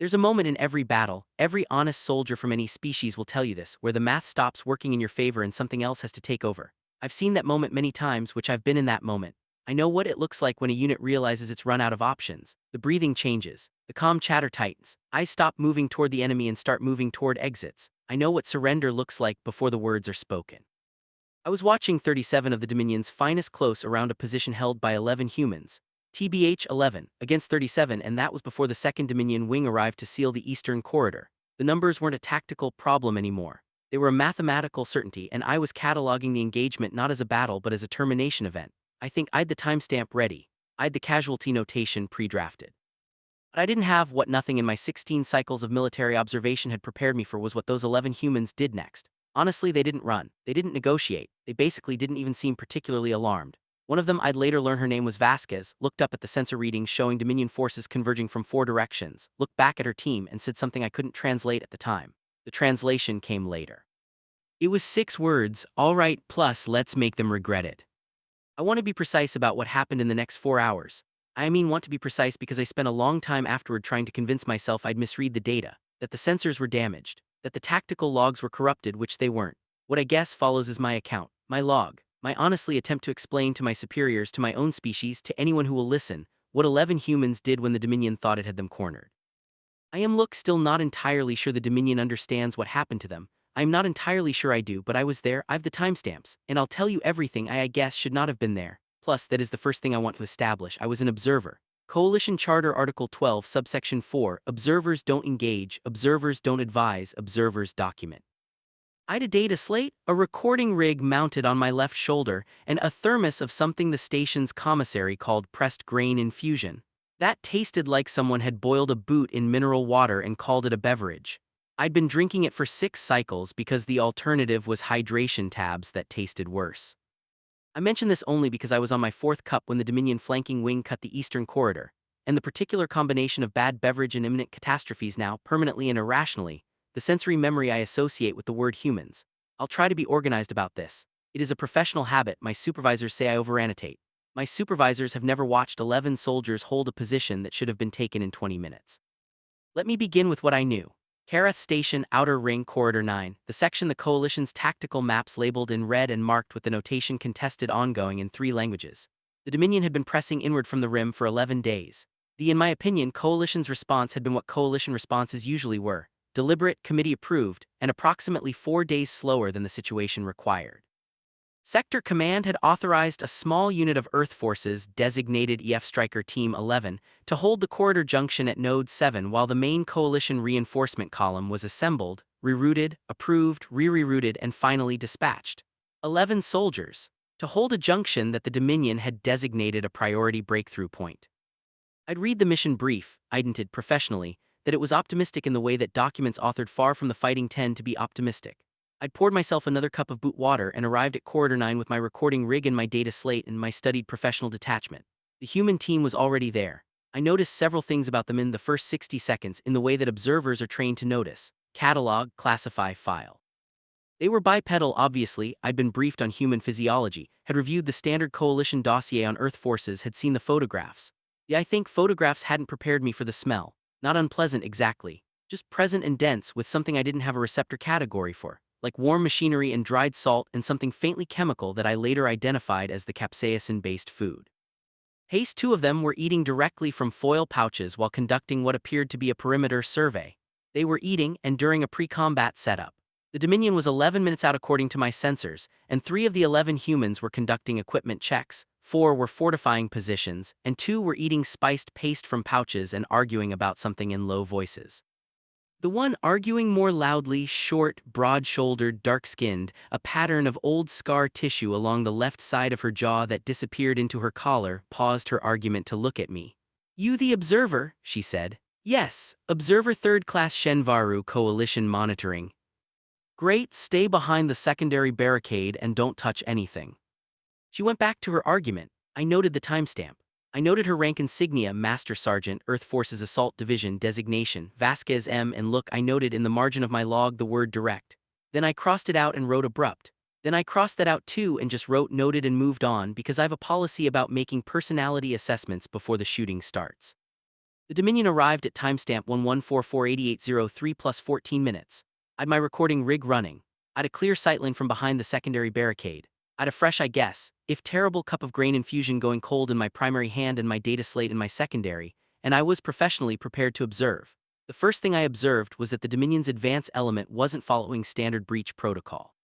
There's a moment in every battle, every honest soldier from any species will tell you this, where the math stops working in your favor and something else has to take over. I've seen that moment many times, which I've been in that moment. I know what it looks like when a unit realizes it's run out of options. The breathing changes. The calm chatter tightens. Eyes stop moving toward the enemy and start moving toward exits. I know what surrender looks like before the words are spoken. I was watching 37 of the Dominion's finest close around a position held by 11 humans. TBH 11 against 37, and that was before the second Dominion wing arrived to seal the eastern corridor. The numbers weren't a tactical problem anymore. They were a mathematical certainty, and I was cataloging the engagement not as a battle but as a termination event. I think I'd the timestamp ready. I'd the casualty notation pre-drafted. But I didn't have what nothing in my 16 cycles of military observation had prepared me for was what those 11 humans did next. Honestly, they didn't run. They didn't negotiate. They basically didn't even seem particularly alarmed. One of them, I'd later learn her name was Vasquez, looked up at the sensor readings showing Dominion forces converging from 4 directions, looked back at her team and said something I couldn't translate at the time. The translation came later. It was 6 words, all right, plus let's make them regret it. I want to be precise about what happened in the next 4 hours. I mean want to be precise because I spent a long time afterward trying to convince myself I'd misread the data, that the sensors were damaged, that the tactical logs were corrupted, which they weren't. What I guess follows is my account, my log, my honestly attempt to explain to my superiors, to my own species, to anyone who will listen, what 11 humans did when the Dominion thought it had them cornered. I am still not entirely sure the Dominion understands what happened to them. I am not entirely sure I do, but I was there, I've the timestamps, and I'll tell you everything I guess should not have been there. Plus, that is the first thing I want to establish. I was an observer. Coalition Charter Article 12, Subsection 4, observers don't engage, observers don't advise, observers document. I had a data slate, a recording rig mounted on my left shoulder, and a thermos of something the station's commissary called pressed grain infusion. That tasted like someone had boiled a boot in mineral water and called it a beverage. I'd been drinking it for 6 cycles because the alternative was hydration tabs that tasted worse. I mention this only because I was on my 4th cup when the Dominion flanking wing cut the eastern corridor, and the particular combination of bad beverage and imminent catastrophes now, permanently and irrationally, the sensory memory I associate with the word humans. I'll try to be organized about this. It is a professional habit. My supervisors say I overannotate. My supervisors have never watched 11 soldiers hold a position that should have been taken in 20 minutes. Let me begin with what I knew. Karath Station, Outer Ring, Corridor 9, the section the Coalition's tactical maps labeled in red and marked with the notation contested ongoing in 3 languages. The Dominion had been pressing inward from the rim for 11 days. In my opinion, Coalition's response had been what Coalition responses usually were: deliberate, committee-approved, and approximately 4 days slower than the situation required. Sector Command had authorized a small unit of Earth forces, designated EF Striker Team 11, to hold the corridor junction at Node 7 while the main Coalition reinforcement column was assembled, rerouted, approved, re-rerouted, and finally dispatched. 11 soldiers, to hold a junction that the Dominion had designated a priority breakthrough point. I'd read the mission brief, idented professionally, that it was optimistic in the way that documents authored far from the fighting tend to be optimistic. I'd poured myself another cup of boot water and arrived at Corridor 9 with my recording rig and my data slate and my studied professional detachment. The human team was already there. I noticed several things about them in the first 60 seconds in the way that observers are trained to notice: catalog, classify, file. They were bipedal, obviously. I'd been briefed on human physiology, had reviewed the standard Coalition dossier on Earth forces, had seen the photographs. I think photographs hadn't prepared me for the smell. Not unpleasant exactly, just present and dense with something I didn't have a receptor category for, like warm machinery and dried salt and something faintly chemical that I later identified as the capsaicin-based food. Haste, 2 of them were eating directly from foil pouches while conducting what appeared to be a perimeter survey. They were eating and during a pre-combat setup. The Dominion was 11 minutes out according to my sensors, and 3 of the 11 humans were conducting equipment checks, 4 were fortifying positions, and 2 were eating spiced paste from pouches and arguing about something in low voices. The one arguing more loudly, short, broad-shouldered, dark-skinned, a pattern of old scar tissue along the left side of her jaw that disappeared into her collar, paused her argument to look at me. "You the observer," she said. "Yes, observer 3rd class Shenvaru, Coalition monitoring." "Great, stay behind the secondary barricade and don't touch anything." She went back to her argument. I noted the timestamp. I noted her rank insignia: Master Sergeant, Earth Forces Assault Division, designation, Vasquez M, and look, I noted in the margin of my log the word direct. Then I crossed it out and wrote abrupt. Then I crossed that out too and just wrote noted and moved on because I have a policy about making personality assessments before the shooting starts. The Dominion arrived at timestamp 11448803 plus 14 minutes. I'd my recording rig running. I'd a clear sightline from behind the secondary barricade. I'd a fresh, I guess, if terrible cup of grain infusion going cold in my primary hand and my data slate in my secondary, and I was professionally prepared to observe. The first thing I observed was that the Dominion's advance element wasn't following standard breach protocol.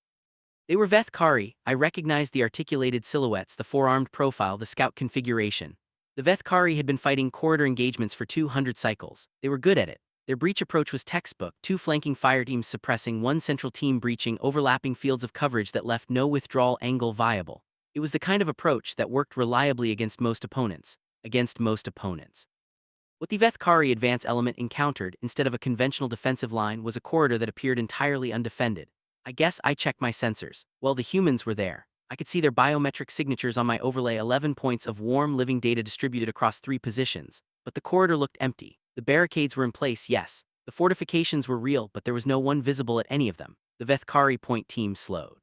They were Vethkari. I recognized the articulated silhouettes, the four-armed profile, the scout configuration. The Vethkari had been fighting corridor engagements for 200 cycles. They were good at it. Their breach approach was textbook, two flanking fire teams suppressing, one central team breaching, overlapping fields of coverage that left no withdrawal angle viable. It was the kind of approach that worked reliably against most opponents. What the Vethkari advance element encountered, instead of a conventional defensive line, was a corridor that appeared entirely undefended. I guess I checked my sensors. Well, the humans were there. I could see their biometric signatures on my overlay, 11 points of warm living data distributed across 3 positions. But the corridor looked empty. The barricades were in place, yes. The fortifications were real, but there was no one visible at any of them. The Vethkari point team slowed.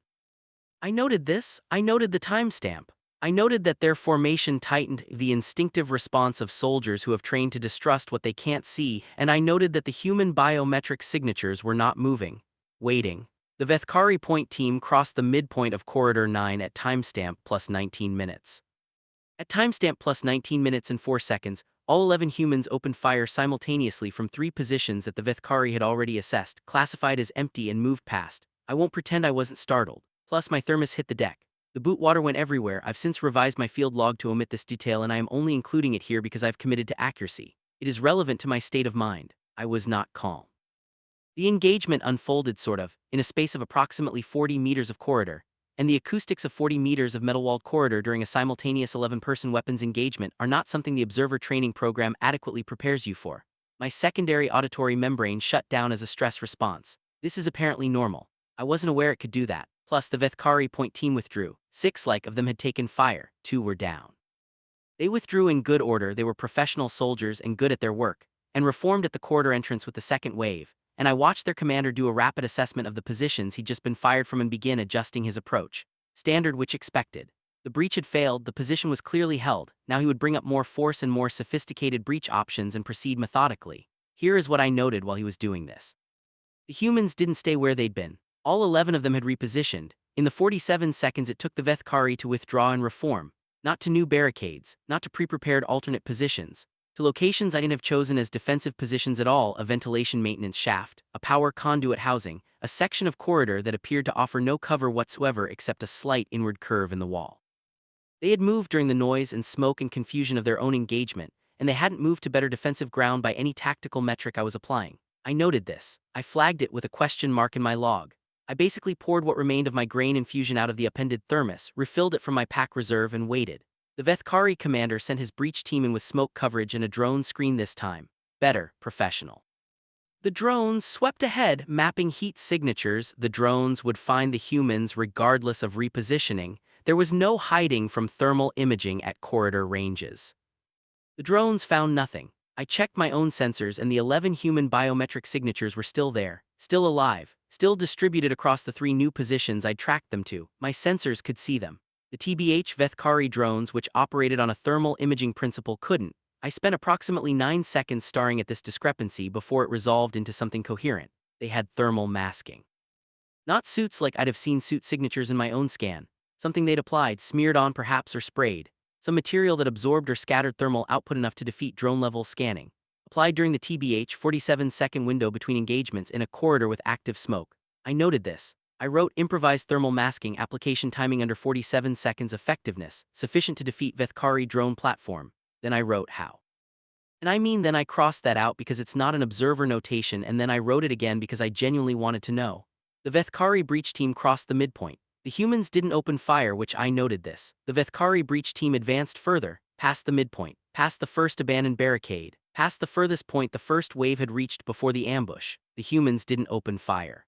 I noted this. I noted the timestamp. I noted that their formation tightened, the instinctive response of soldiers who have trained to distrust what they can't see, and I noted that the human biometric signatures were not moving, waiting. The Vethkari point team crossed the midpoint of Corridor 9 at timestamp plus 19 minutes. At timestamp plus 19 minutes and 4 seconds, all 11 humans opened fire simultaneously from 3 positions that the Vethkari had already assessed, classified as empty, and moved past. I won't pretend I wasn't startled. Plus, my thermos hit the deck. The boot water went everywhere. I've since revised my field log to omit this detail, and I am only including it here because I've committed to accuracy. It is relevant to my state of mind. I was not calm. The engagement unfolded in a space of approximately 40 meters of corridor, and the acoustics of 40 meters of metal-walled corridor during a simultaneous 11-person weapons engagement are not something the observer training program adequately prepares you for. My secondary auditory membrane shut down as a stress response. This is apparently normal. I wasn't aware it could do that. Plus, the Vethkari point team withdrew. 6 of them had taken fire, 2 were down. They withdrew in good order. They were professional soldiers and good at their work, and reformed at the corridor entrance with the second wave, and I watched their commander do a rapid assessment of the positions he'd just been fired from and begin adjusting his approach. Standard, which expected. The breach had failed, the position was clearly held. Now he would bring up more force and more sophisticated breach options and proceed methodically. Here is what I noted while he was doing this. The humans didn't stay where they'd been. All 11 of them had repositioned. In the 47 seconds it took the Vethkari to withdraw and reform, not to new barricades, not to pre-prepared alternate positions, to locations I didn't have chosen as defensive positions at all: a ventilation maintenance shaft, a power conduit housing, a section of corridor that appeared to offer no cover whatsoever except a slight inward curve in the wall. They had moved during the noise and smoke and confusion of their own engagement, and they hadn't moved to better defensive ground by any tactical metric I was applying. I noted this. I flagged it with a question mark in my log. I basically poured what remained of my grain infusion out of the appended thermos, refilled it from my pack reserve, and waited. The Vethkari commander sent his breach team in with smoke coverage and a drone screen this time. Better, professional. The drones swept ahead, mapping heat signatures. The drones would find the humans regardless of repositioning. There was no hiding from thermal imaging at corridor ranges. The drones found nothing. I checked my own sensors, and the 11 human biometric signatures were still there, still alive, still distributed across the 3 new positions I'd tracked them to. My sensors could see them. The TBH Vethkari drones, which operated on a thermal imaging principle, couldn't. I spent approximately 9 seconds staring at this discrepancy before it resolved into something coherent. They had thermal masking. Not suits like I'd have seen suit signatures in my own scan. Something they'd applied, smeared on perhaps, or sprayed. Some material that absorbed or scattered thermal output enough to defeat drone-level scanning. Applied during the TBH 47-second window between engagements in a corridor with active smoke. I noted this. I wrote improvised thermal masking application timing under 47 seconds effectiveness, sufficient to defeat Vethkari drone platform. Then I wrote how. And I mean then I crossed that out because it's not an observer notation, and then I wrote it again because I genuinely wanted to know. The Vethkari breach team crossed the midpoint. The humans didn't open fire, which I noted this. The Vethkari breach team advanced further, past the midpoint, past the first abandoned barricade, past the furthest point the first wave had reached before the ambush. The humans didn't open fire.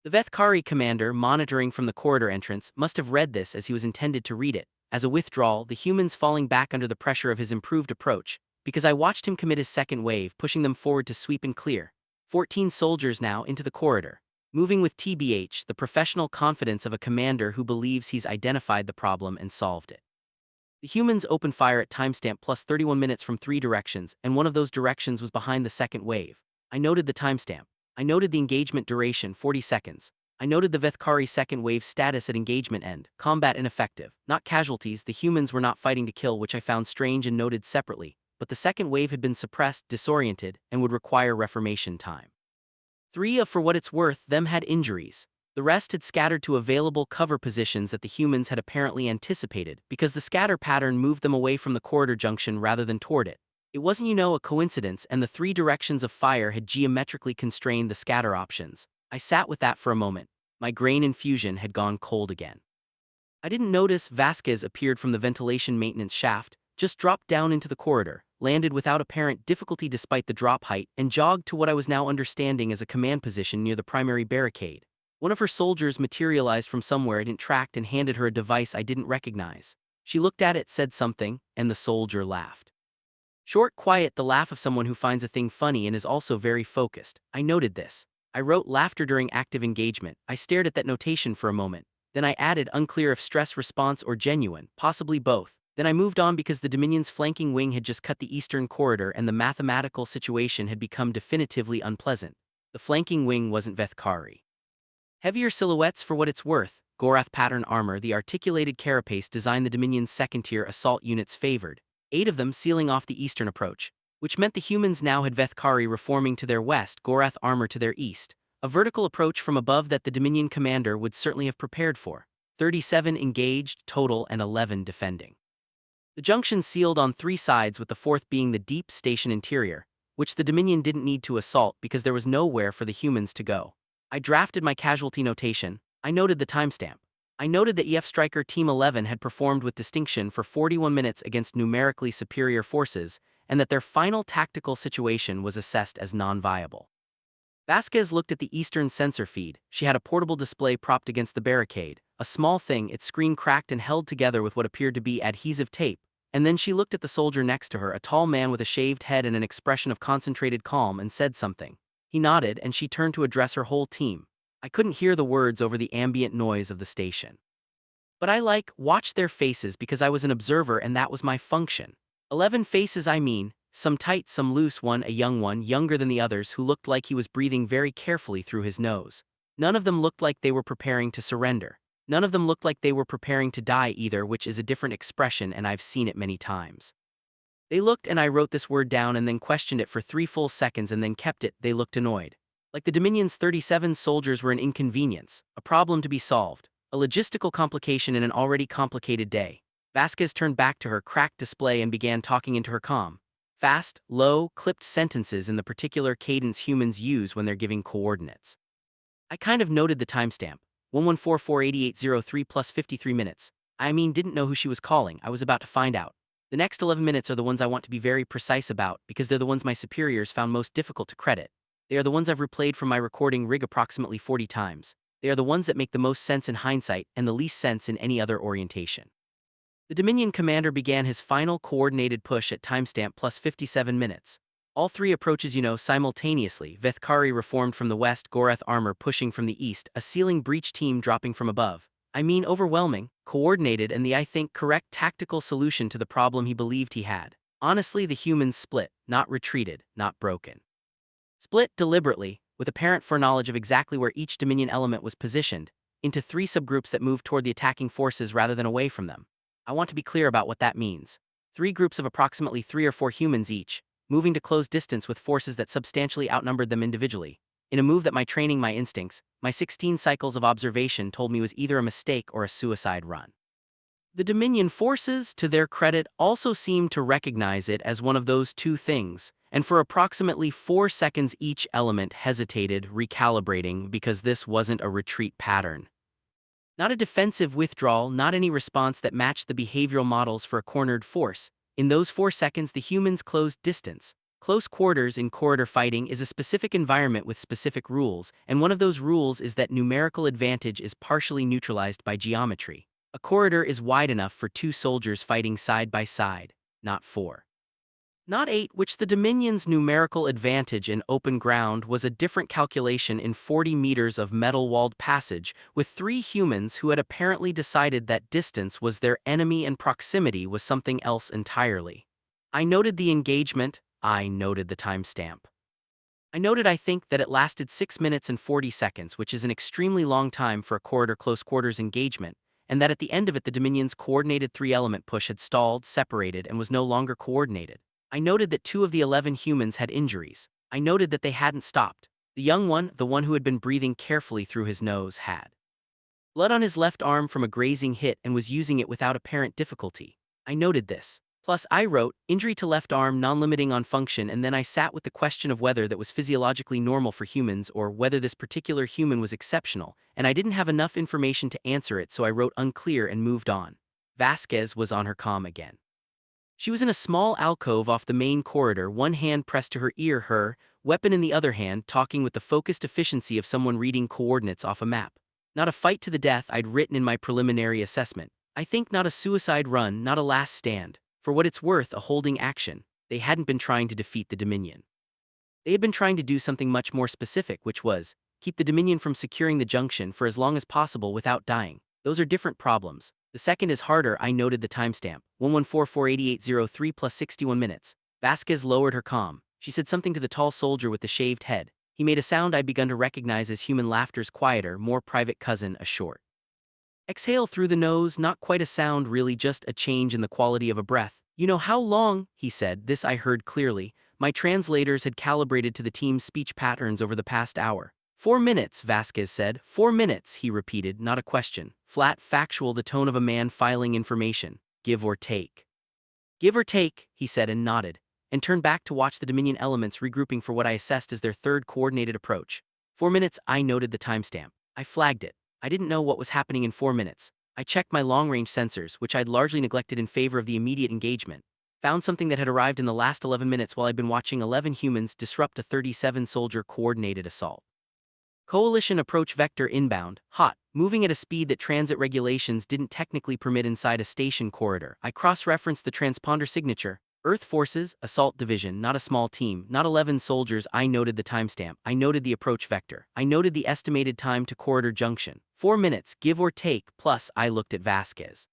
The Vethkari commander, monitoring from the corridor entrance, must have read this as he was intended to read it, as a withdrawal, the humans falling back under the pressure of his improved approach, because I watched him commit his second wave, pushing them forward to sweep and clear. 14 soldiers now into the corridor. Moving with TBH, the professional confidence of a commander who believes he's identified the problem and solved it. The humans opened fire at timestamp plus 31 minutes from 3 directions, and one of those directions was behind the second wave. I noted the timestamp. I noted the engagement duration, 40 seconds. I noted the Vethkari second wave status at engagement end, combat ineffective, not casualties. The humans were not fighting to kill, which I found strange and noted separately, but the second wave had been suppressed, disoriented, and would require reformation time. 3 of For What It's Worth them had injuries. The rest had scattered to available cover positions that the humans had apparently anticipated, because the scatter pattern moved them away from the corridor junction rather than toward it. It wasn't, a coincidence, and the 3 directions of fire had geometrically constrained the scatter options. I sat with that for a moment. My grain infusion had gone cold again. I didn't notice Vasquez appeared from the ventilation maintenance shaft, just dropped down into the corridor, landed without apparent difficulty despite the drop height, and jogged to what I was now understanding as a command position near the primary barricade. One of her soldiers materialized from somewhere I didn't track and handed her a device I didn't recognize. She looked at it, said something, and the soldier laughed. Short, quiet, the laugh of someone who finds a thing funny and is also very focused. I noted this. I wrote laughter during active engagement. I stared at that notation for a moment. Then I added unclear if stress response or genuine, possibly both. Then I moved on because the Dominion's flanking wing had just cut the eastern corridor and the mathematical situation had become definitively unpleasant. The flanking wing wasn't Vethkari. Heavier silhouettes. For what it's worth, Gorath pattern armor. The articulated carapace design the Dominion's second-tier assault units favored, 8 of them sealing off the eastern approach, which meant the humans now had Vethkari reforming to their west, Gorath armor to their east, a vertical approach from above that the Dominion commander would certainly have prepared for. 37 engaged total and 11 defending. The junction sealed on 3 sides, with the 4th being the deep station interior, which the Dominion didn't need to assault because there was nowhere for the humans to go. I drafted my casualty notation. I noted the timestamp. I noted that EF Striker Team 11 had performed with distinction for 41 minutes against numerically superior forces, and that their final tactical situation was assessed as non-viable. Vasquez looked at the eastern sensor feed. She had a portable display propped against the barricade, a small thing, its screen cracked and held together with what appeared to be adhesive tape, and then she looked at the soldier next to her, a tall man with a shaved head and an expression of concentrated calm, and said something. He nodded, and she turned to address her whole team. I couldn't hear the words over the ambient noise of the station. But I watched their faces because I was an observer and that was my function. 11 faces, some tight, some loose, one a young one, younger than the others, who looked like he was breathing very carefully through his nose. None of them looked like they were preparing to surrender. None of them looked like they were preparing to die either, which is a different expression and I've seen it many times. They looked, and I wrote this word down and then questioned it for 3 full seconds and then kept it. They looked annoyed. Like the Dominion's 37 soldiers were an inconvenience, a problem to be solved, a logistical complication in an already complicated day. Vasquez turned back to her cracked display and began talking into her comm. Fast, low, clipped sentences in the particular cadence humans use when they're giving coordinates. I kind of noted the timestamp, 11448803 plus 53 minutes. Didn't know who she was calling. I was about to find out. The next 11 minutes are the ones I want to be very precise about because they're the ones my superiors found most difficult to credit. They are the ones I've replayed from my recording rig approximately 40 times. They are the ones that make the most sense in hindsight and the least sense in any other orientation. The Dominion commander began his final coordinated push at timestamp plus 57 minutes. All 3 approaches, simultaneously. Vethkari reformed from the west, Gorath armor pushing from the east, a sealing breach team dropping from above. Overwhelming, coordinated, and the, correct tactical solution to the problem he believed he had. Honestly, the humans split, not retreated, not broken. Split deliberately, with apparent foreknowledge of exactly where each Dominion element was positioned, into 3 subgroups that moved toward the attacking forces rather than away from them. I want to be clear about what that means. 3 groups of approximately 3 or 4 humans each, moving to close distance with forces that substantially outnumbered them individually, in a move that my training, my instincts, my 16 cycles of observation told me was either a mistake or a suicide run. The Dominion forces, to their credit, also seemed to recognize it as one of those 2 things, and for approximately 4 seconds each element hesitated, recalibrating, because this wasn't a retreat pattern. Not a defensive withdrawal, not any response that matched the behavioral models for a cornered force. In those 4 seconds, the humans closed distance. Close quarters in corridor fighting is a specific environment with specific rules, and one of those rules is that numerical advantage is partially neutralized by geometry. A corridor is wide enough for 2 soldiers fighting side by side, not 4. Not 8, which the Dominion's numerical advantage in open ground was a different calculation in 40 meters of metal-walled passage, with 3 humans who had apparently decided that distance was their enemy and proximity was something else entirely. I noted the engagement, I noted the timestamp. I noted I think that it lasted 6 minutes and 40 seconds, which is an extremely long time for a corridor close quarters engagement, and that at the end of it the Dominion's coordinated 3-element push had stalled, separated, and was no longer coordinated. I noted that 2 of the 11 humans had injuries. I noted that they hadn't stopped. The young one, the one who had been breathing carefully through his nose, had blood on his left arm from a grazing hit and was using it without apparent difficulty. I noted this. Plus, I wrote, injury to left arm non-limiting on function, and then I sat with the question of whether that was physiologically normal for humans or whether this particular human was exceptional, and I didn't have enough information to answer it, so I wrote unclear and moved on. Vasquez was on her comm again. She was in a small alcove off the main corridor, one hand pressed to her ear, her weapon in the other hand, talking with the focused efficiency of someone reading coordinates off a map. Not a fight to the death I'd written in my preliminary assessment. I think not a suicide run, not a last stand. For what it's worth, a holding action. They hadn't been trying to defeat the Dominion. They had been trying to do something much more specific, which was keep the Dominion from securing the junction for as long as possible without dying. Those are different problems. The second is harder. I noted the timestamp, 11448803 plus 61 minutes. Vasquez lowered her comm. She said something to the tall soldier with the shaved head. He made a sound I'd begun to recognize as human laughter's quieter, more private cousin, a short exhale through the nose, not quite a sound really, just a change in the quality of a breath. You know how long, he said, this I heard clearly. My translators had calibrated to the team's speech patterns over the past hour. 4 minutes, Vasquez said. 4 minutes, he repeated, not a question. Flat, factual, the tone of a man filing information. Give or take. Give or take, he said and nodded, and turned back to watch the Dominion elements regrouping for what I assessed as their third coordinated approach. 4 minutes, I noted the timestamp. I flagged it. I didn't know what was happening in 4 minutes. I checked my long-range sensors, which I'd largely neglected in favor of the immediate engagement. Found something that had arrived in the last 11 minutes while I'd been watching 11 humans disrupt a 37-soldier coordinated assault. Coalition approach vector inbound, hot, moving at a speed that transit regulations didn't technically permit inside a station corridor. I cross-referenced the transponder signature. Earth Forces, Assault Division, not a small team, not 11 soldiers. I noted the timestamp. I noted the approach vector. I noted the estimated time to corridor junction. 4 minutes, give or take, plus I looked at Vasquez.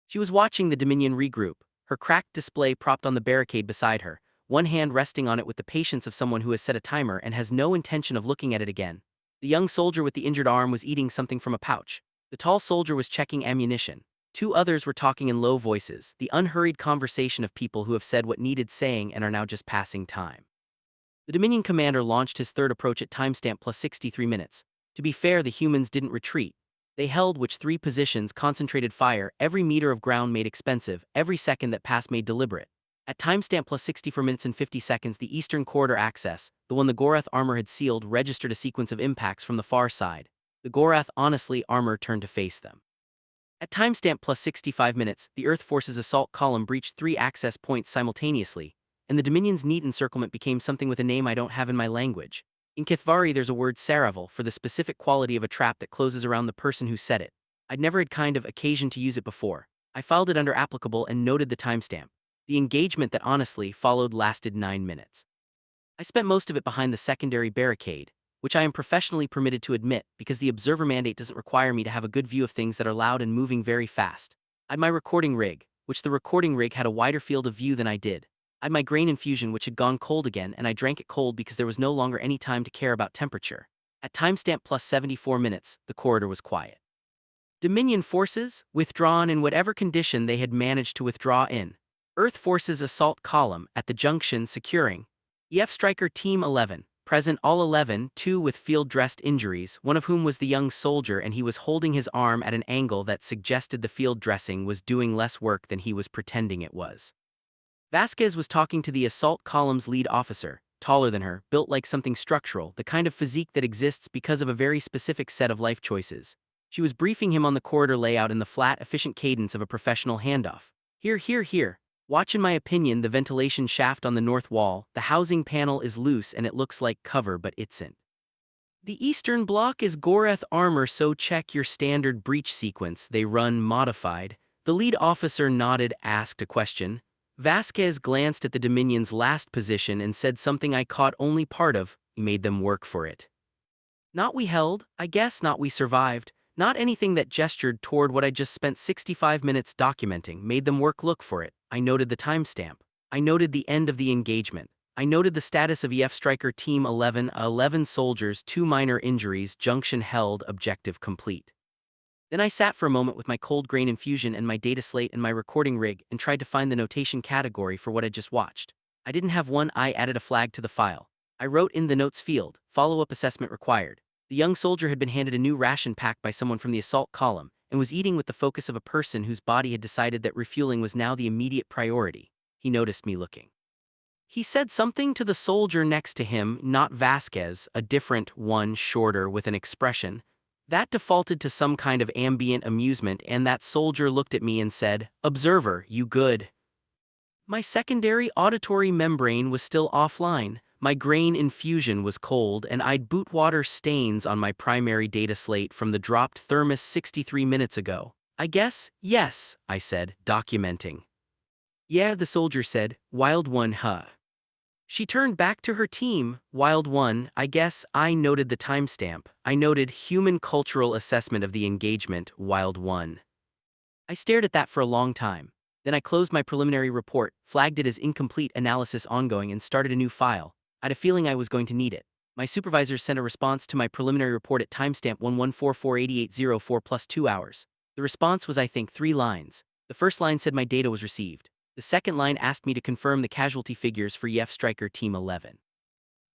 She was watching the Dominion regroup, her cracked display propped on the barricade beside her, one hand resting on it with the patience of someone who has set a timer and has no intention of looking at it again. The young soldier with the injured arm was eating something from a pouch. The tall soldier was checking ammunition. 2 others were talking in low voices, the unhurried conversation of people who have said what needed saying and are now just passing time. The Dominion commander launched his third approach at timestamp plus 63 minutes. To be fair, the humans didn't retreat. They held which 3 positions, concentrated fire, every meter of ground made expensive, every second that passed made deliberate. At timestamp plus 64 minutes and 50 seconds, the eastern corridor access, the one the Gorath armor had sealed, registered a sequence of impacts from the far side. The Gorath honestly armor turned to face them. At timestamp plus 65 minutes, the Earth Force's assault column breached 3 access points simultaneously, and the Dominion's neat encirclement became something with a name I don't have in my language. In Kithvari there's a word Saravel for the specific quality of a trap that closes around the person who set it. I'd never had kind of occasion to use it before. I filed it under applicable and noted the timestamp. The engagement that honestly followed lasted 9 minutes. I spent most of it behind the secondary barricade, which I am professionally permitted to admit because the observer mandate doesn't require me to have a good view of things that are loud and moving very fast. I'd my recording rig, which the recording rig had a wider field of view than I did. I'd my grain infusion, which had gone cold again, and I drank it cold because there was no longer any time to care about temperature. At timestamp plus 74 minutes, the corridor was quiet. Dominion forces, withdrawn in whatever condition they had managed to withdraw in. Earth Forces assault column, at the junction securing. EF Striker Team 11. Present all 11, 2 with field-dressed injuries, one of whom was the young soldier, and he was holding his arm at an angle that suggested the field dressing was doing less work than he was pretending it was. Vasquez was talking to the assault column's lead officer, taller than her, built like something structural, the kind of physique that exists because of a very specific set of life choices. She was briefing him on the corridor layout in the flat, efficient cadence of a professional handoff. Here, here, here. Watch, in my opinion, the ventilation shaft on the north wall. The housing panel is loose and it looks like cover, but isn't. The eastern block is Gorath armor, so check your standard breach sequence. They run modified. The lead officer nodded, asked a question. Vasquez glanced at the Dominion's last position and said something I caught only part of: "We made them work for it." Not we held, I guess, not we survived, not anything that gestured toward what I just spent 65 minutes documenting. Made them work. Look for it. I noted the timestamp. I noted the end of the engagement. I noted the status of EF Striker Team 11, 11 soldiers, 2 minor injuries, junction held, objective complete. Then I sat for a moment with my cold grain infusion and my data slate and my recording rig and tried to find the notation category for what I just watched. I didn't have one. I added a flag to the file. I wrote in the notes field, follow-up assessment required. The young soldier had been handed a new ration pack by someone from the assault column and was eating with the focus of a person whose body had decided that refueling was now the immediate priority. He noticed me looking. He said something to the soldier next to him, not Vasquez, a different one, shorter, with an expression that defaulted to some kind of ambient amusement, and that soldier looked at me and said, "Observer, you good?" My secondary auditory membrane was still offline. My grain infusion was cold, and I'd boot water stains on my primary data slate from the dropped thermos 63 minutes ago. "I guess, yes," I said, documenting. "Yeah," the soldier said, "Wild one, huh?" She turned back to her team. "Wild one, I guess." I noted the timestamp. I noted human cultural assessment of the engagement, Wild one. I stared at that for a long time. Then I closed my preliminary report, flagged it as incomplete, analysis ongoing, and started a new file. I had a feeling I was going to need it. My supervisors sent a response to my preliminary report at timestamp 11448804 plus 2 hours. The response was, I think, 3 lines. The first line said my data was received. The second line asked me to confirm the casualty figures for EF Striker Team 11.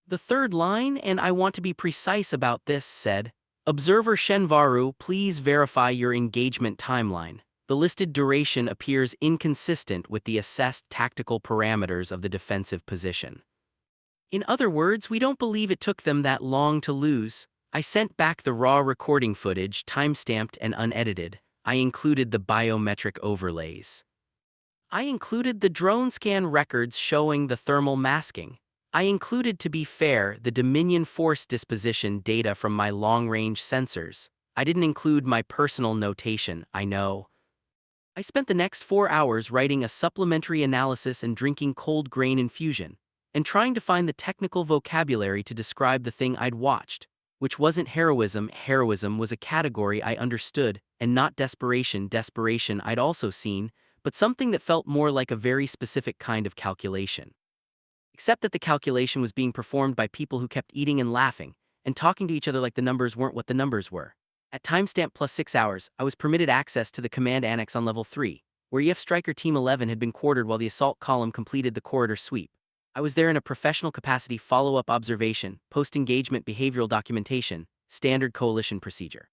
The third line, and I want to be precise about this, said, "Observer Shenvaru, please verify your engagement timeline. The listed duration appears inconsistent with the assessed tactical parameters of the defensive position." In other words, we don't believe it took them that long to lose. I sent back the raw recording footage, timestamped and unedited. I included the biometric overlays. I included the drone scan records showing the thermal masking. I included, to be fair, the Dominion force disposition data from my long-range sensors. I didn't include my personal notation, I know. I spent the next 4 hours writing a supplementary analysis and drinking cold grain infusion, and trying to find the technical vocabulary to describe the thing I'd watched, which wasn't heroism. Heroism was a category I understood, and not desperation. Desperation I'd also seen, but something that felt more like a very specific kind of calculation. Except that the calculation was being performed by people who kept eating and laughing, and talking to each other like the numbers weren't what the numbers were. At timestamp plus 6 hours, I was permitted access to the command annex on level 3, where EF Striker Team 11 had been quartered while the assault column completed the corridor sweep. I was there in a professional capacity: follow-up observation, post-engagement behavioral documentation, standard coalition procedure.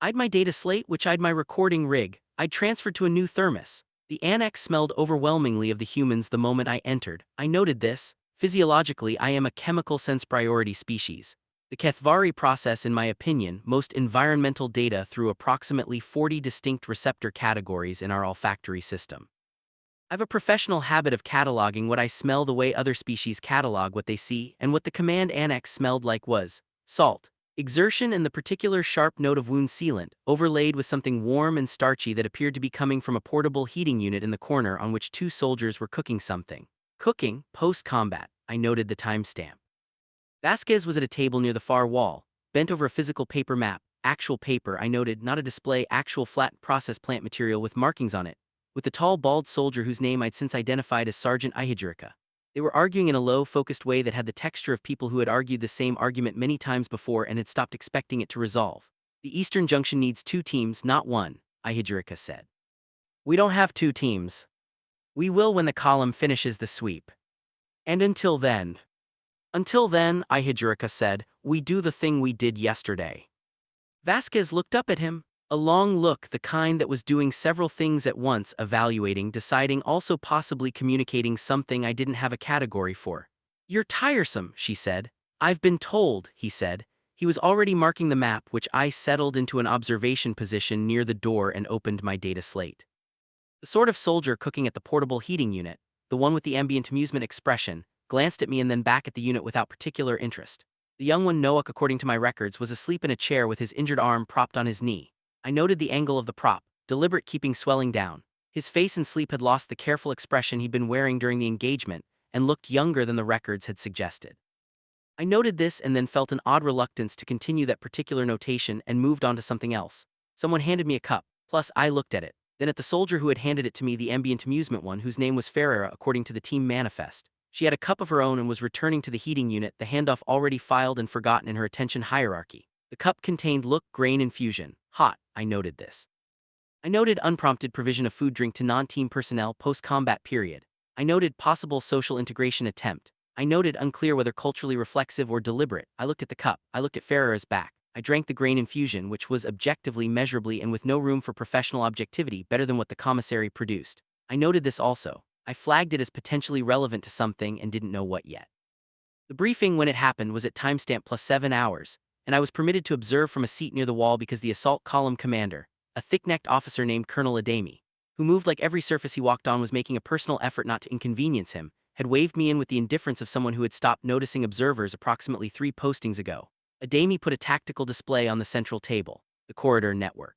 I'd my data slate, which I'd my recording rig. I'd transferred to a new thermos. The annex smelled overwhelmingly of the humans the moment I entered. I noted this. Physiologically, I am a chemical sense priority species. The Kethvari process, in my opinion, most environmental data through approximately 40 distinct receptor categories in our olfactory system. I've a professional habit of cataloging what I smell the way other species catalog what they see, and what the command annex smelled like was salt, exertion, and the particular sharp note of wound sealant, overlaid with something warm and starchy that appeared to be coming from a portable heating unit in the corner on which 2 soldiers were cooking something. Cooking, post-combat. I noted the timestamp. Vasquez was at a table near the far wall, bent over a physical paper map. Actual paper, I noted, not a display. Actual flat process plant material with markings on it, with the tall, bald soldier whose name I'd since identified as Sergeant Ihijirika. They were arguing in a low, focused way that had the texture of people who had argued the same argument many times before and had stopped expecting it to resolve. "The Eastern Junction needs 2 teams, not 1, Ihijirika said. "We don't have 2 teams. We will when the column finishes the sweep. And until then, Ihijirika said, we do the thing we did yesterday." Vasquez looked up at him. A long look, the kind that was doing several things at once: evaluating, deciding, also possibly communicating something I didn't have a category for. "You're tiresome," she said. "I've been told," he said. He was already marking the map, which I settled into an observation position near the door and opened my data slate. The sort of soldier cooking at the portable heating unit, the one with the ambient amusement expression, glanced at me and then back at the unit without particular interest. The young one, Noak, according to my records, was asleep in a chair with his injured arm propped on his knee. I noted the angle of the prop, deliberate, keeping swelling down. His face and sleep had lost the careful expression he'd been wearing during the engagement, and looked younger than the records had suggested. I noted this and then felt an odd reluctance to continue that particular notation and moved on to something else. Someone handed me a cup, plus I looked at it, then at the soldier who had handed it to me, the ambient amusement one whose name was Ferreira according to the team manifest. She had a cup of her own and was returning to the heating unit, the handoff already filed and forgotten in her attention hierarchy. The cup contained look grain infusion. Hot, I noted this. I noted unprompted provision of food drink to non-team personnel post-combat period. I noted possible social integration attempt. I noted unclear whether culturally reflexive or deliberate. I looked at the cup. I looked at Ferreira's back. I drank the grain infusion, which was objectively, measurably, and with no room for professional objectivity, better than what the commissary produced. I noted this also. I flagged it as potentially relevant to something and didn't know what yet. The briefing when it happened was at timestamp plus 7 hours, and I was permitted to observe from a seat near the wall because the assault column commander, a thick-necked officer named Colonel Adami, who moved like every surface he walked on was making a personal effort not to inconvenience him, had waved me in with the indifference of someone who had stopped noticing observers approximately 3 postings ago. Adami put a tactical display on the central table, the corridor network.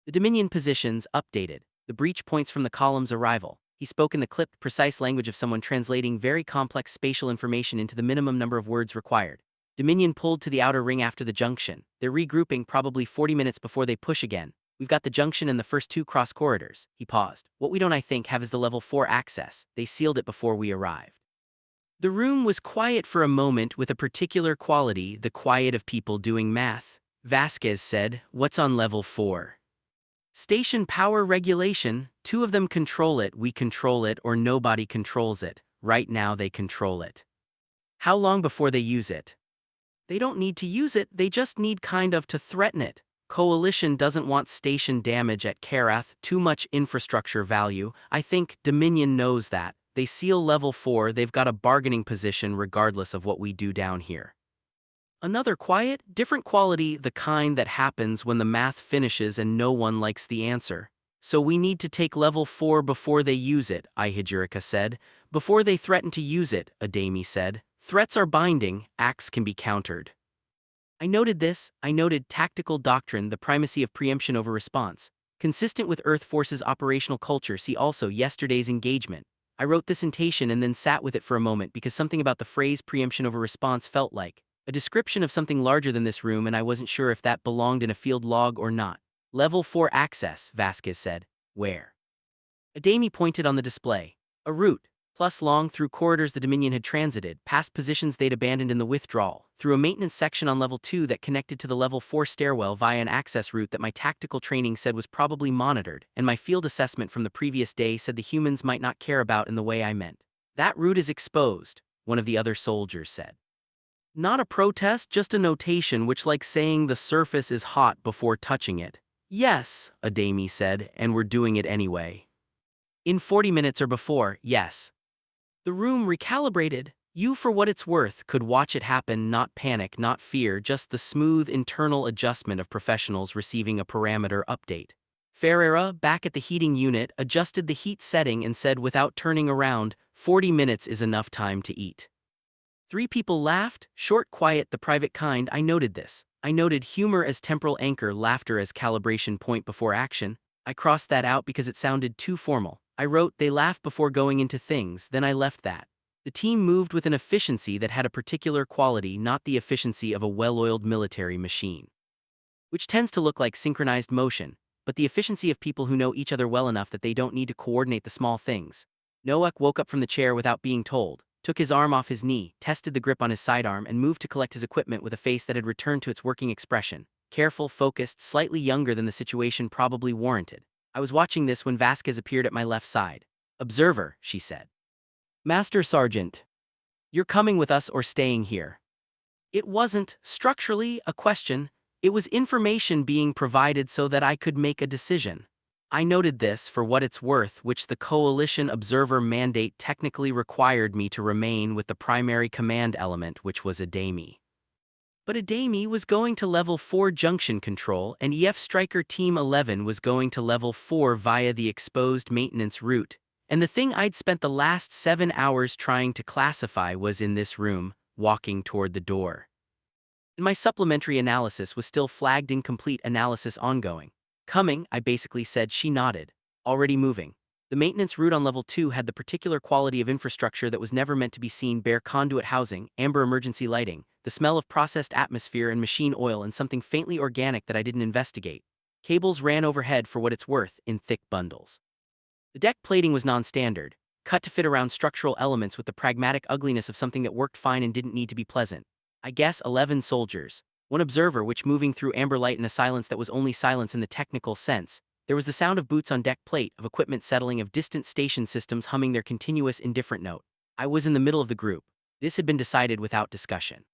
The Dominion positions updated, the breach points from the column's arrival. He spoke in the clipped, precise language of someone translating very complex spatial information into the minimum number of words required. Dominion pulled to the outer ring after the junction. They're regrouping probably 40 minutes before they push again. We've got the junction and the first 2 cross corridors. He paused. What we don't, I think, have is the level 4 access. They sealed it before we arrived. The room was quiet for a moment with a particular quality, the quiet of people doing math. Vasquez said, "What's on level 4? Station power regulation. 2 of them control it. We control it or nobody controls it. Right now they control it. How long before they use it? They don't need to use it, they just need kind of to threaten it. Coalition doesn't want station damage at Karath, too much infrastructure value. I think Dominion knows that. They seal level 4, they've got a bargaining position regardless of what we do down here." Another quiet, different quality, the kind that happens when the math finishes and no one likes the answer. "So we need to take level 4 before they use it," Ihijirika said. "Before they threaten to use it," Adami said. "Threats are binding, acts can be countered." I noted this. I noted tactical doctrine, the primacy of preemption over response. Consistent with Earth Force's operational culture, see also yesterday's engagement. I wrote this citation and then sat with it for a moment because something about the phrase preemption over response felt like a description of something larger than this room, and I wasn't sure if that belonged in a field log or not. "Level 4 access," Vasquez said. "Where?" Adami pointed on the display. "A route, plus long through corridors the Dominion had transited, past positions they'd abandoned in the withdrawal, through a maintenance section on level 2 that connected to the level 4 stairwell via an access route that my tactical training said was probably monitored, and my field assessment from the previous day said the humans might not care about in the way I meant. That route is exposed," one of the other soldiers said. "Not a protest, just a notation, which like saying the surface is hot before touching it." "Yes," Adami said, "and we're doing it anyway. In 40 minutes or before, yes." The room recalibrated. You, for what it's worth, could watch it happen, not panic, not fear, just the smooth internal adjustment of professionals receiving a parameter update. Ferreira, back at the heating unit, adjusted the heat setting and said without turning around, 40 minutes is enough time to eat." 3 people laughed, short, quiet, the private kind. I noted this. I noted humor as temporal anchor, laughter as calibration point before action. I crossed that out because it sounded too formal. I wrote, "They laugh before going into things," then I left that. The team moved with an efficiency that had a particular quality, not the efficiency of a well-oiled military machine, which tends to look like synchronized motion, but the efficiency of people who know each other well enough that they don't need to coordinate the small things. Noak woke up from the chair without being told, took his arm off his knee, tested the grip on his sidearm, and moved to collect his equipment with a face that had returned to its working expression. Careful, focused, slightly younger than the situation probably warranted. I was watching this when Vasquez appeared at my left side. "Observer," she said. "Master Sergeant. You're coming with us or staying here?" It wasn't, structurally, a question. It was information being provided so that I could make a decision. I noted this, for what it's worth, which the Coalition Observer mandate technically required me to remain with the primary command element, which was Adami. But Adami was going to level 4 junction control, and EF Striker Team 11 was going to level 4 via the exposed maintenance route. And the thing I'd spent the last 7 hours trying to classify was in this room, walking toward the door. And my supplementary analysis was still flagged incomplete, analysis ongoing. "Coming," I basically said. She nodded. already moving. The maintenance route on level 2 had the particular quality of infrastructure that was never meant to be seen: bare conduit housing, amber emergency lighting, the smell of processed atmosphere and machine oil, and something faintly organic that I didn't investigate. Cables ran overhead for what it's worth, in thick bundles. The deck plating was non-standard, cut to fit around structural elements with the pragmatic ugliness of something that worked fine and didn't need to be pleasant. I guess 11 soldiers. One observer, which moving through amber light in a silence that was only silence in the technical sense. There was the sound of boots on deck plate, of equipment settling, of distant station systems humming their continuous indifferent note. I was in the middle of the group. This had been decided without discussion.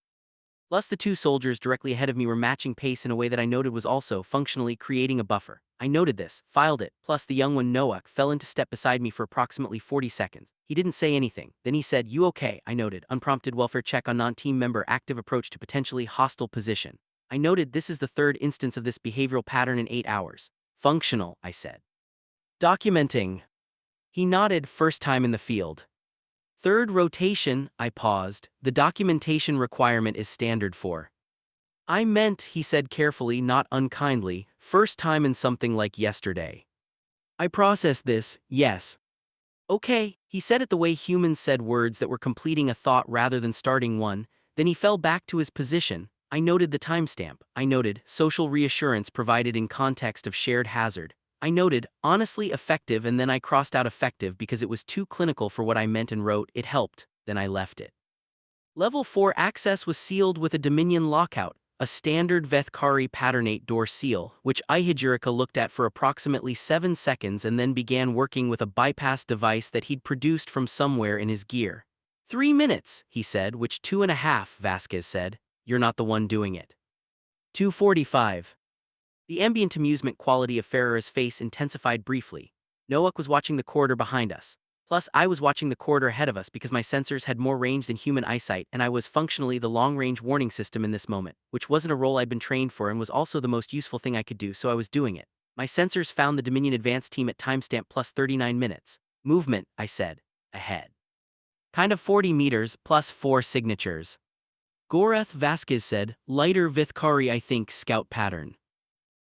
Plus, the two soldiers directly ahead of me were matching pace in a way that I noted was also functionally creating a buffer. I noted this, filed it, plus the young one Noak fell into step beside me for approximately 40 seconds. He didn't say anything. Then he said, "You okay?" I noted, unprompted welfare check on non-team member, active approach to potentially hostile position. I noted this is the third instance of this behavioral pattern in 8 hours. Functional, I said. Documenting. He nodded, first time in the field. Third rotation, I paused. The documentation requirement is standard for. I meant, he said carefully, not unkindly, first time in something like yesterday. I processed this, yes. Okay, he said it the way humans said words that were completing a thought rather than starting one. Then he fell back to his position. I noted the timestamp. I noted social reassurance provided in context of shared hazard. I noted honestly effective, and then I crossed out effective because it was too clinical for what I meant and wrote it helped, then I left it. Level 4 access was sealed with a Dominion lockout, a standard Vethkari patternate door seal, which Ihijirika looked at for approximately 7 seconds and then began working with a bypass device that he'd produced from somewhere in his gear. 3 minutes, he said, which 2.5, Vasquez said. You're not the one doing it. 2:45. The ambient amusement quality of Ferrera's face intensified briefly. Noak was watching the corridor behind us. Plus, I was watching the corridor ahead of us because my sensors had more range than human eyesight, and I was functionally the long-range warning system in this moment, which wasn't a role I'd been trained for and was also the most useful thing I could do, so I was doing it. My sensors found the Dominion Advanced team at timestamp plus 39 minutes. Movement, I said. Ahead. Kind of 40 meters, plus 4 signatures. Goreth, Vasquez said. Lighter Vithkari, I think, scout pattern.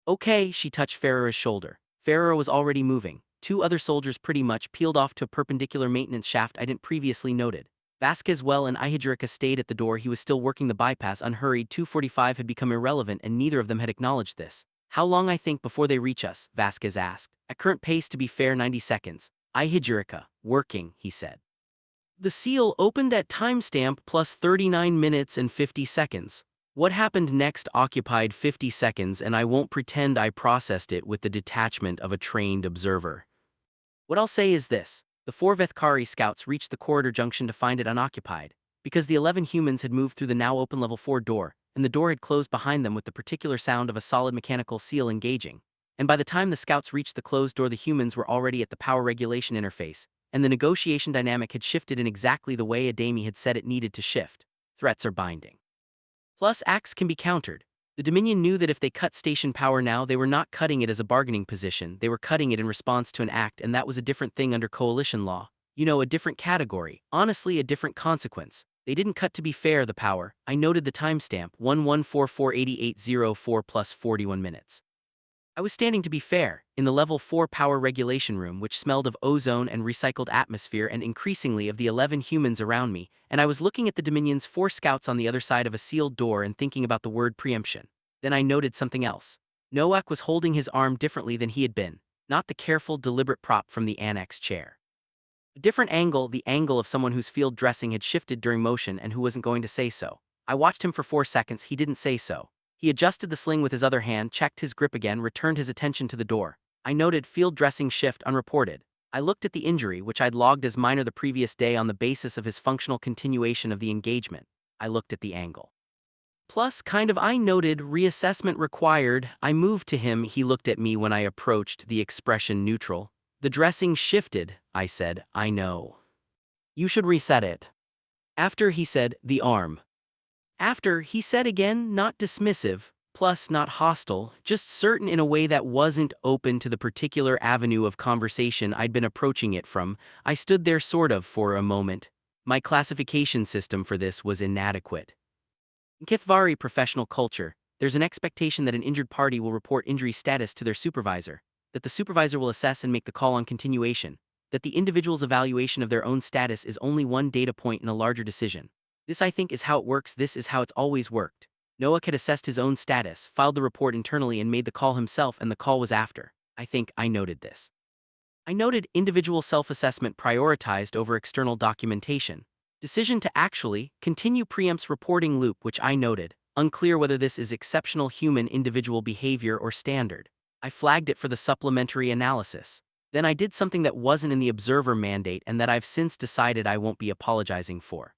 Okay, she touched Ferrera's shoulder. Ferrera was already moving. 2 other soldiers pretty much peeled off to a perpendicular maintenance shaft I didn't previously noted. Vasquez and Ihijirika stayed at the door. He was still working the bypass, unhurried. 2:45 had become irrelevant and neither of them had acknowledged this. How long, I think, before they reach us? Vasquez asked. At current pace, to be fair, 90 seconds. Ihijirika, working, he said. The seal opened at timestamp plus 39 minutes and 50 seconds. What happened next occupied 50 seconds, and I won't pretend I processed it with the detachment of a trained observer. What I'll say is this: the 4 Vethkari scouts reached the corridor junction to find it unoccupied, because the 11 humans had moved through the now open level 4 door, and the door had closed behind them with the particular sound of a solid mechanical seal engaging. And by the time the scouts reached the closed door, the humans were already at the power regulation interface, and the negotiation dynamic had shifted in exactly the way Adami had said it needed to shift. Threats are binding. Plus, acts can be countered. The Dominion knew that if they cut station power now, they were not cutting it as a bargaining position, they were cutting it in response to an act, and that was a different thing under coalition law. You know, a different category, honestly a different consequence. They didn't cut to be fair the power. I noted the timestamp, 11448804 plus 41 minutes. I was standing, to be fair, in the level 4 power regulation room, which smelled of ozone and recycled atmosphere and increasingly of the 11 humans around me, and I was looking at the Dominion's 4 scouts on the other side of a sealed door and thinking about the word preemption. Then I noted something else. Noak was holding his arm differently than he had been, not the careful, deliberate prop from the annex chair. A different angle, the angle of someone whose field dressing had shifted during motion and who wasn't going to say so. I watched him for 4 seconds, he didn't say so. He adjusted the sling with his other hand, checked his grip again, returned his attention to the door. I noted field dressing shift unreported. I looked at the injury, which I'd logged as minor the previous day on the basis of his functional continuation of the engagement. I looked at the angle. Plus, I noted reassessment required. I moved to him, he looked at me when I approached, the expression neutral. The dressing shifted, I said. I know. You should reset it. After, he said, the arm. After, he said again, not dismissive, plus not hostile, just certain in a way that wasn't open to the particular avenue of conversation I'd been approaching it from. I stood there for a moment. My classification system for this was inadequate. In Kithvari professional culture, there's an expectation that an injured party will report injury status to their supervisor. that the supervisor will assess and make the call on continuation, that the individual's evaluation of their own status is only one data point in a larger decision. This, I think, is how it works. This is how it's always worked. Noah had assessed his own status, filed the report internally, and made the call himself, and the call was after. I think I noted this. I noted individual self-assessment prioritized over external documentation. Decision to actually continue preempts reporting loop, which I noted. Unclear whether this is exceptional human individual behavior or standard. I flagged it for the supplementary analysis. Then I did something that wasn't in the observer mandate and that I've since decided I won't be apologizing for.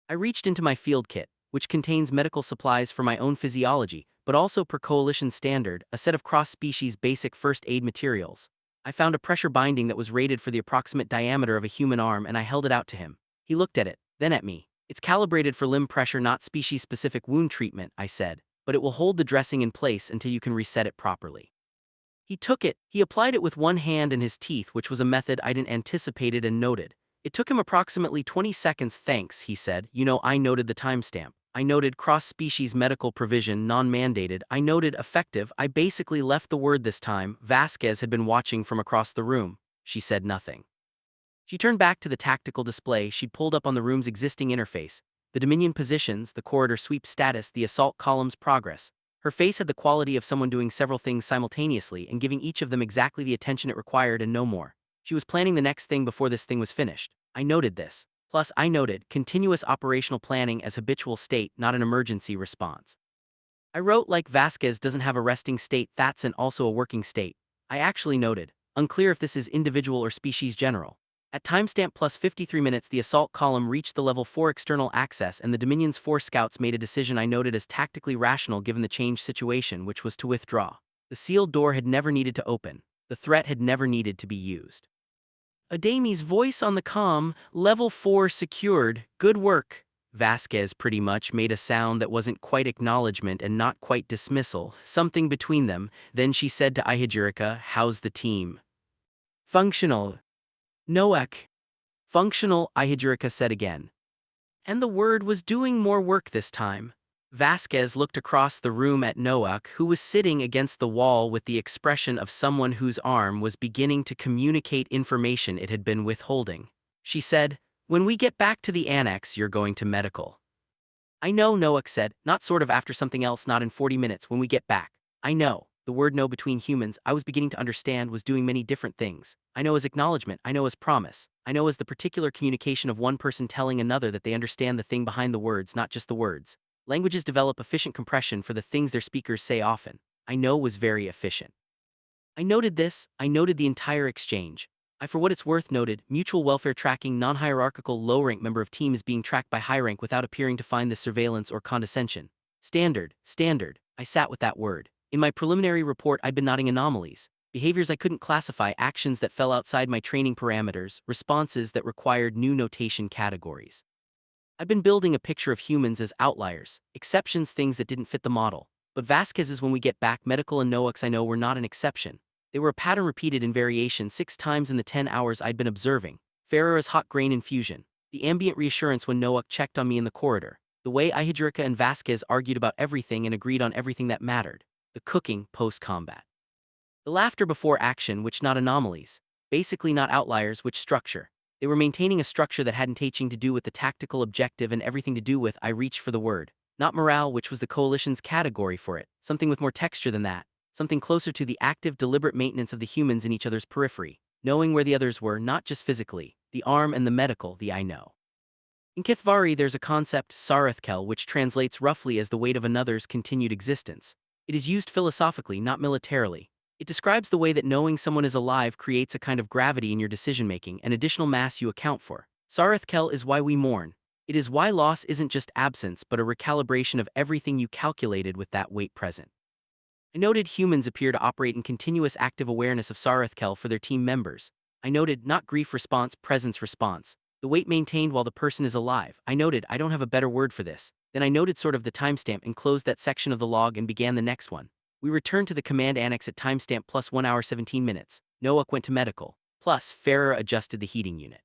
I reached into my field kit, which contains medical supplies for my own physiology, but also per coalition standard, a set of cross-species basic first aid materials. I found a pressure binding that was rated for the approximate diameter of a human arm, and I held it out to him. He looked at it, then at me. It's calibrated for limb pressure, not species-specific wound treatment, I said, but it will hold the dressing in place until you can reset it properly. He took it, he applied it with one hand in his teeth, which was a method I didn't anticipated and noted. It took him approximately 20 seconds. Thanks, he said. You know, I noted the timestamp. I noted cross-species medical provision, non-mandated. I noted effective. I basically left the word this time. Vasquez had been watching from across the room. She said nothing. She turned back to the tactical display she'd pulled up on the room's existing interface. The Dominion positions, the corridor sweep status, the assault column's progress. Her face had the quality of someone doing several things simultaneously and giving each of them exactly the attention it required and no more. She was planning the next thing before this thing was finished. I noted this. Plus, I noted continuous operational planning as habitual state, not an emergency response. I wrote like Vasquez doesn't have a resting state, that's an also a working state. I actually noted, unclear if this is individual or species general. At timestamp plus 53 minutes, the assault column reached the level 4 external access and the Dominion's 4 scouts made a decision I noted as tactically rational given the changed situation, which was to withdraw. The sealed door had never needed to open. The threat had never needed to be used. Adami's voice on the comm, level 4 secured, good work. Vasquez pretty much made a sound that wasn't quite acknowledgement and not quite dismissal, something between them. Then she said to Ihijirika, how's the team? Functional. Noak. Functional, Ihijirika said again. And the word was doing more work this time. Vasquez looked across the room at Noak, who was sitting against the wall with the expression of someone whose arm was beginning to communicate information it had been withholding. She said, when we get back to the annex, you're going to medical. I know, Noak said, not sort of after something else, not in 40 minutes, when we get back. I know. The word no between humans, I was beginning to understand, was doing many different things. I know as acknowledgement, I know as promise. I know as the particular communication of one person telling another that they understand the thing behind the words, not just the words. Languages develop efficient compression for the things their speakers say often. I know was very efficient. I noted this, I noted the entire exchange. I for what it's worth noted, mutual welfare tracking, non-hierarchical low-rank member of team is being tracked by high-rank without appearing to find this surveillance or condescension. Standard. I sat with that word. In my preliminary report I'd been noting anomalies, behaviors I couldn't classify, actions that fell outside my training parameters, responses that required new notation categories. I'd been building a picture of humans as outliers, exceptions, things that didn't fit the model. But Vasquez's when we get back medical and Noak's I know were not an exception. They were a pattern repeated in variation 6 times in the 10 hours I'd been observing. Ferrera's hot grain infusion. The ambient reassurance when Noak checked on me in the corridor. The way Ihijirika and Vasquez argued about everything and agreed on everything that mattered. The cooking post-combat. The laughter before action, which not anomalies. Basically not outliers, which structure. They were maintaining a structure that hadn't anything to do with the tactical objective and everything to do with, I reached for the word. Not morale, which was the coalition's category for it. Something with more texture than that. Something closer to the active, deliberate maintenance of the humans in each other's periphery. Knowing where the others were, not just physically. The arm and the medical, the I know. In Kithvari there's a concept, Sarethkel, which translates roughly as the weight of another's continued existence. It is used philosophically, not militarily. It describes the way that knowing someone is alive creates a kind of gravity in your decision-making and additional mass you account for. Sarethkel is why we mourn. It is why loss isn't just absence but a recalibration of everything you calculated with that weight present. I noted humans appear to operate in continuous active awareness of Sarethkel for their team members. I noted not grief response, presence response. The weight maintained while the person is alive. I noted I don't have a better word for this. Then I noted sort of the timestamp and closed that section of the log and began the next one. We returned to the command annex at timestamp plus 1 hour 17 minutes. Noak went to medical. Plus, Ferrer adjusted the heating unit.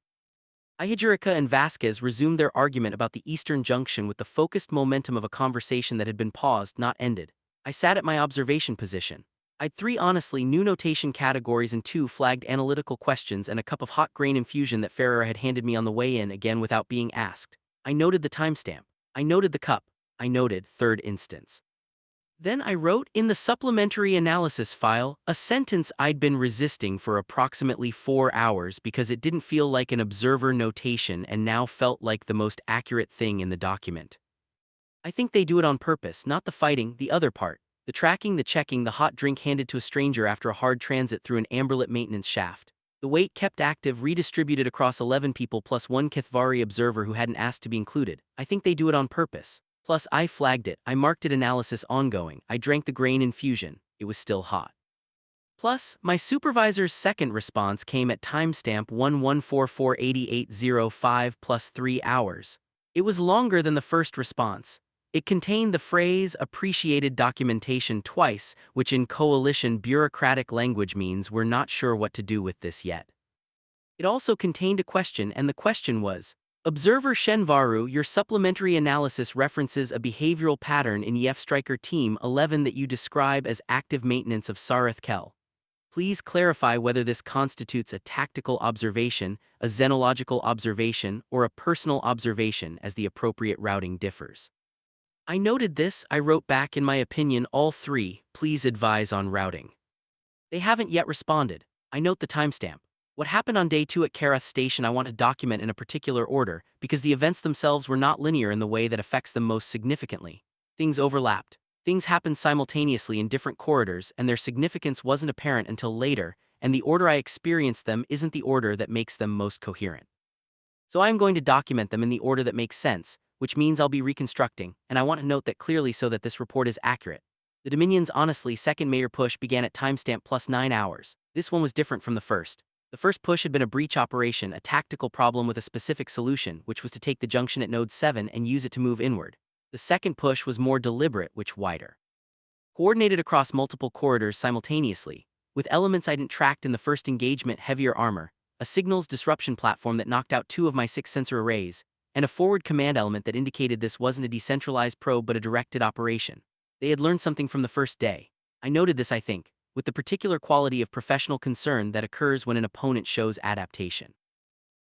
Ihijirika and Vasquez resumed their argument about the Eastern Junction with the focused momentum of a conversation that had been paused, not ended. I sat at my observation position. I'd 3 honestly new notation categories and 2 flagged analytical questions and a cup of hot grain infusion that Ferrer had handed me on the way in again without being asked. I noted the timestamp. I noted the cup. I noted third instance. Then I wrote in the supplementary analysis file a sentence I'd been resisting for approximately 4 hours because it didn't feel like an observer notation and now felt like the most accurate thing in the document. I think they do it on purpose, not the fighting, the other part. The tracking, the checking, the hot drink handed to a stranger after a hard transit through an amberlit maintenance shaft. The weight kept active, redistributed across 11 people plus one Kithvari observer who hadn't asked to be included. I think they do it on purpose. Plus, I flagged it, I marked it analysis ongoing, I drank the grain infusion, it was still hot. Plus, my supervisor's second response came at timestamp 11448805 plus 3 hours. It was longer than the first response. It contained the phrase appreciated documentation twice, which in coalition bureaucratic language means we're not sure what to do with this yet. It also contained a question, and the question was, Observer Shenvaru, your supplementary analysis references a behavioral pattern in YF Striker Team 11 that you describe as active maintenance of Sareth Kel. Please clarify whether this constitutes a tactical observation, a xenological observation, or a personal observation as the appropriate routing differs. I noted this, I wrote back in my opinion all 3, please advise on routing. They haven't yet responded. I note the timestamp. What happened on day 2 at Karath Station I want to document in a particular order because the events themselves were not linear in the way that affects them most significantly. Things overlapped. Things happened simultaneously in different corridors and their significance wasn't apparent until later, and the order I experienced them isn't the order that makes them most coherent. So I am going to document them in the order that makes sense, which means I'll be reconstructing, and I want to note that clearly so that this report is accurate. The Dominion's honestly second mayor push began at timestamp plus 9 hours. This one was different from the first. The first push had been a breach operation, a tactical problem with a specific solution, which was to take the junction at node 7 and use it to move inward. The second push was more deliberate, which wider. Coordinated across multiple corridors simultaneously, with elements I didn't tracked in the first engagement, heavier armor, a signals disruption platform that knocked out 2 of my 6 sensor arrays, and a forward command element that indicated this wasn't a decentralized probe but a directed operation. They had learned something from the first day. I noted this, I think, with the particular quality of professional concern that occurs when an opponent shows adaptation.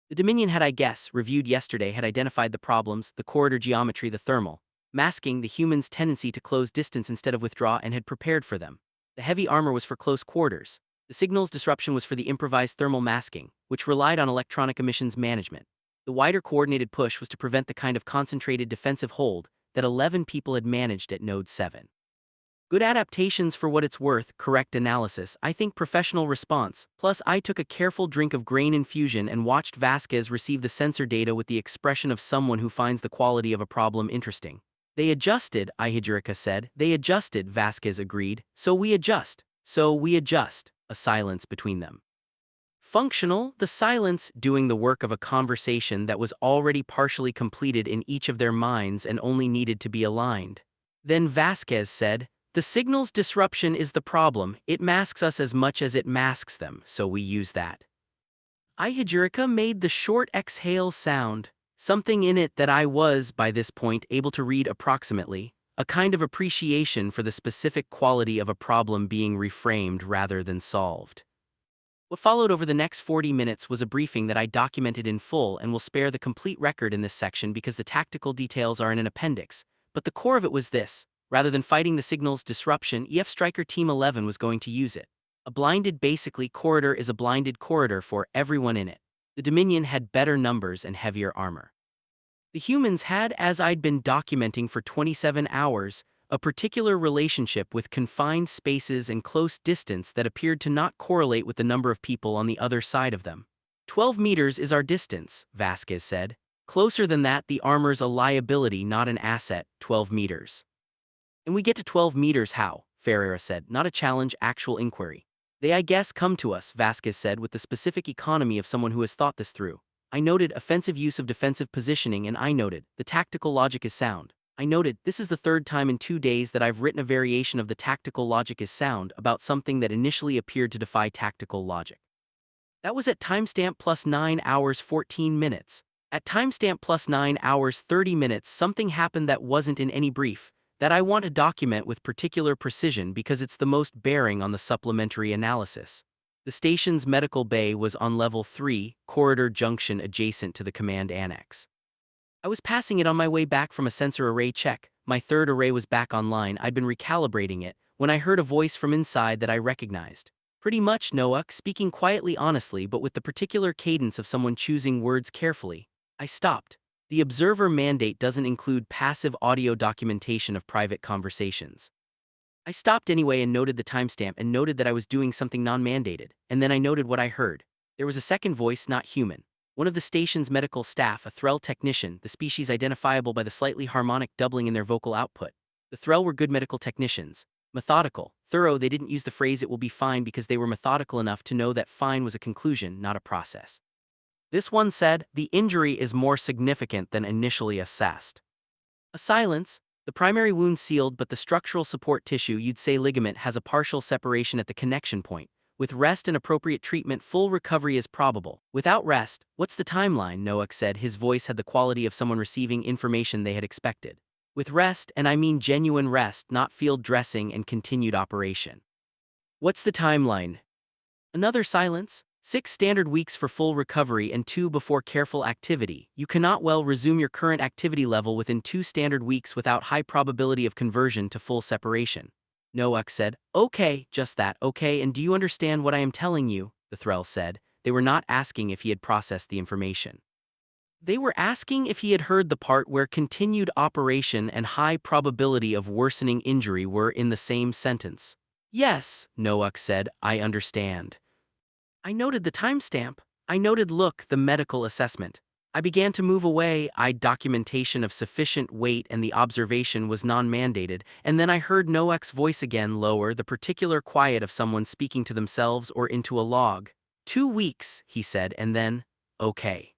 The Dominion had, I guess, reviewed yesterday, had identified the problems, the corridor geometry, the thermal, masking, the human's tendency to close distance instead of withdraw, and had prepared for them. The heavy armor was for close quarters. The signals disruption was for the improvised thermal masking, which relied on electronic emissions management. The wider coordinated push was to prevent the kind of concentrated defensive hold that 11 people had managed at Node 7. Good adaptations for what it's worth, correct analysis, I think professional response, plus I took a careful drink of grain infusion and watched Vasquez receive the sensor data with the expression of someone who finds the quality of a problem interesting. They adjusted, Ihijirika said. They adjusted, Vasquez agreed. So we adjust. A silence between them. Functional, the silence doing the work of a conversation that was already partially completed in each of their minds and only needed to be aligned. Then Vasquez said, the signal's disruption is the problem, it masks us as much as it masks them, so we use that. Ihijirika made the short exhale sound, something in it that I was, by this point, able to read approximately, a kind of appreciation for the specific quality of a problem being reframed rather than solved. What followed over the next 40 minutes was a briefing that I documented in full and will spare the complete record in this section because the tactical details are in an appendix, but the core of it was this. Rather than fighting the signal's disruption, EF Striker Team 11 was going to use it. A blinded basically corridor is a blinded corridor for everyone in it. The Dominion had better numbers and heavier armor. The humans had, as I'd been documenting for 27 hours, a particular relationship with confined spaces and close distance that appeared to not correlate with the number of people on the other side of them. 12 meters is our distance, Vasquez said. Closer than that, the armor's a liability, not an asset, 12 meters. And we get to 12 meters how? Ferreira said, not a challenge, actual inquiry. They I guess come to us, Vasquez said with the specific economy of someone who has thought this through. I noted offensive use of defensive positioning and I noted, the tactical logic is sound. I noted, this is the third time in 2 days that I've written a variation of the tactical logic is sound about something that initially appeared to defy tactical logic. That was at timestamp plus 9 hours 14 minutes. At timestamp plus 9 hours 30 minutes something happened that wasn't in any brief. that I want to document with particular precision because it's the most bearing on the supplementary analysis. The station's medical bay was on level 3, corridor junction adjacent to the command annex. I was passing it on my way back from a sensor array check. My third array was back online. I'd been recalibrating it when I heard a voice from inside that I recognized. Pretty much Noah, speaking quietly honestly but with the particular cadence of someone choosing words carefully. I stopped. The observer mandate doesn't include passive audio documentation of private conversations. I stopped anyway and noted the timestamp and noted that I was doing something non-mandated, and then I noted what I heard. There was a second voice, not human. One of the station's medical staff, a Threll technician, the species identifiable by the slightly harmonic doubling in their vocal output. The Threll were good medical technicians. Methodical, thorough. They didn't use the phrase "it will be fine" because they were methodical enough to know that fine was a conclusion, not a process. This one said, "The injury is more significant than initially assessed." A silence. The primary wound sealed, but the structural support tissue, you'd say ligament, has a partial separation at the connection point. With rest and appropriate treatment, full recovery is probable. Without rest, what's the timeline? Noah said. His voice had the quality of someone receiving information they had expected. With rest, and I mean genuine rest, not field dressing and continued operation. What's the timeline? Another silence. 6 standard weeks for full recovery and 2 before careful activity. You cannot well resume your current activity level within 2 standard weeks without high probability of conversion to full separation. Noak said, "Okay, just that, okay, and do you understand what I am telling you?" The Threll said. They were not asking if he had processed the information. They were asking if he had heard the part where continued operation and high probability of worsening injury were in the same sentence. "Yes," Noak said, "I understand." I noted the timestamp. I noted the medical assessment. I began to move away. Documentation of sufficient weight and the observation was non-mandated, and then I heard Noak's voice again, lower, the particular quiet of someone speaking to themselves or into a log. 2 weeks, he said, and then, "Okay."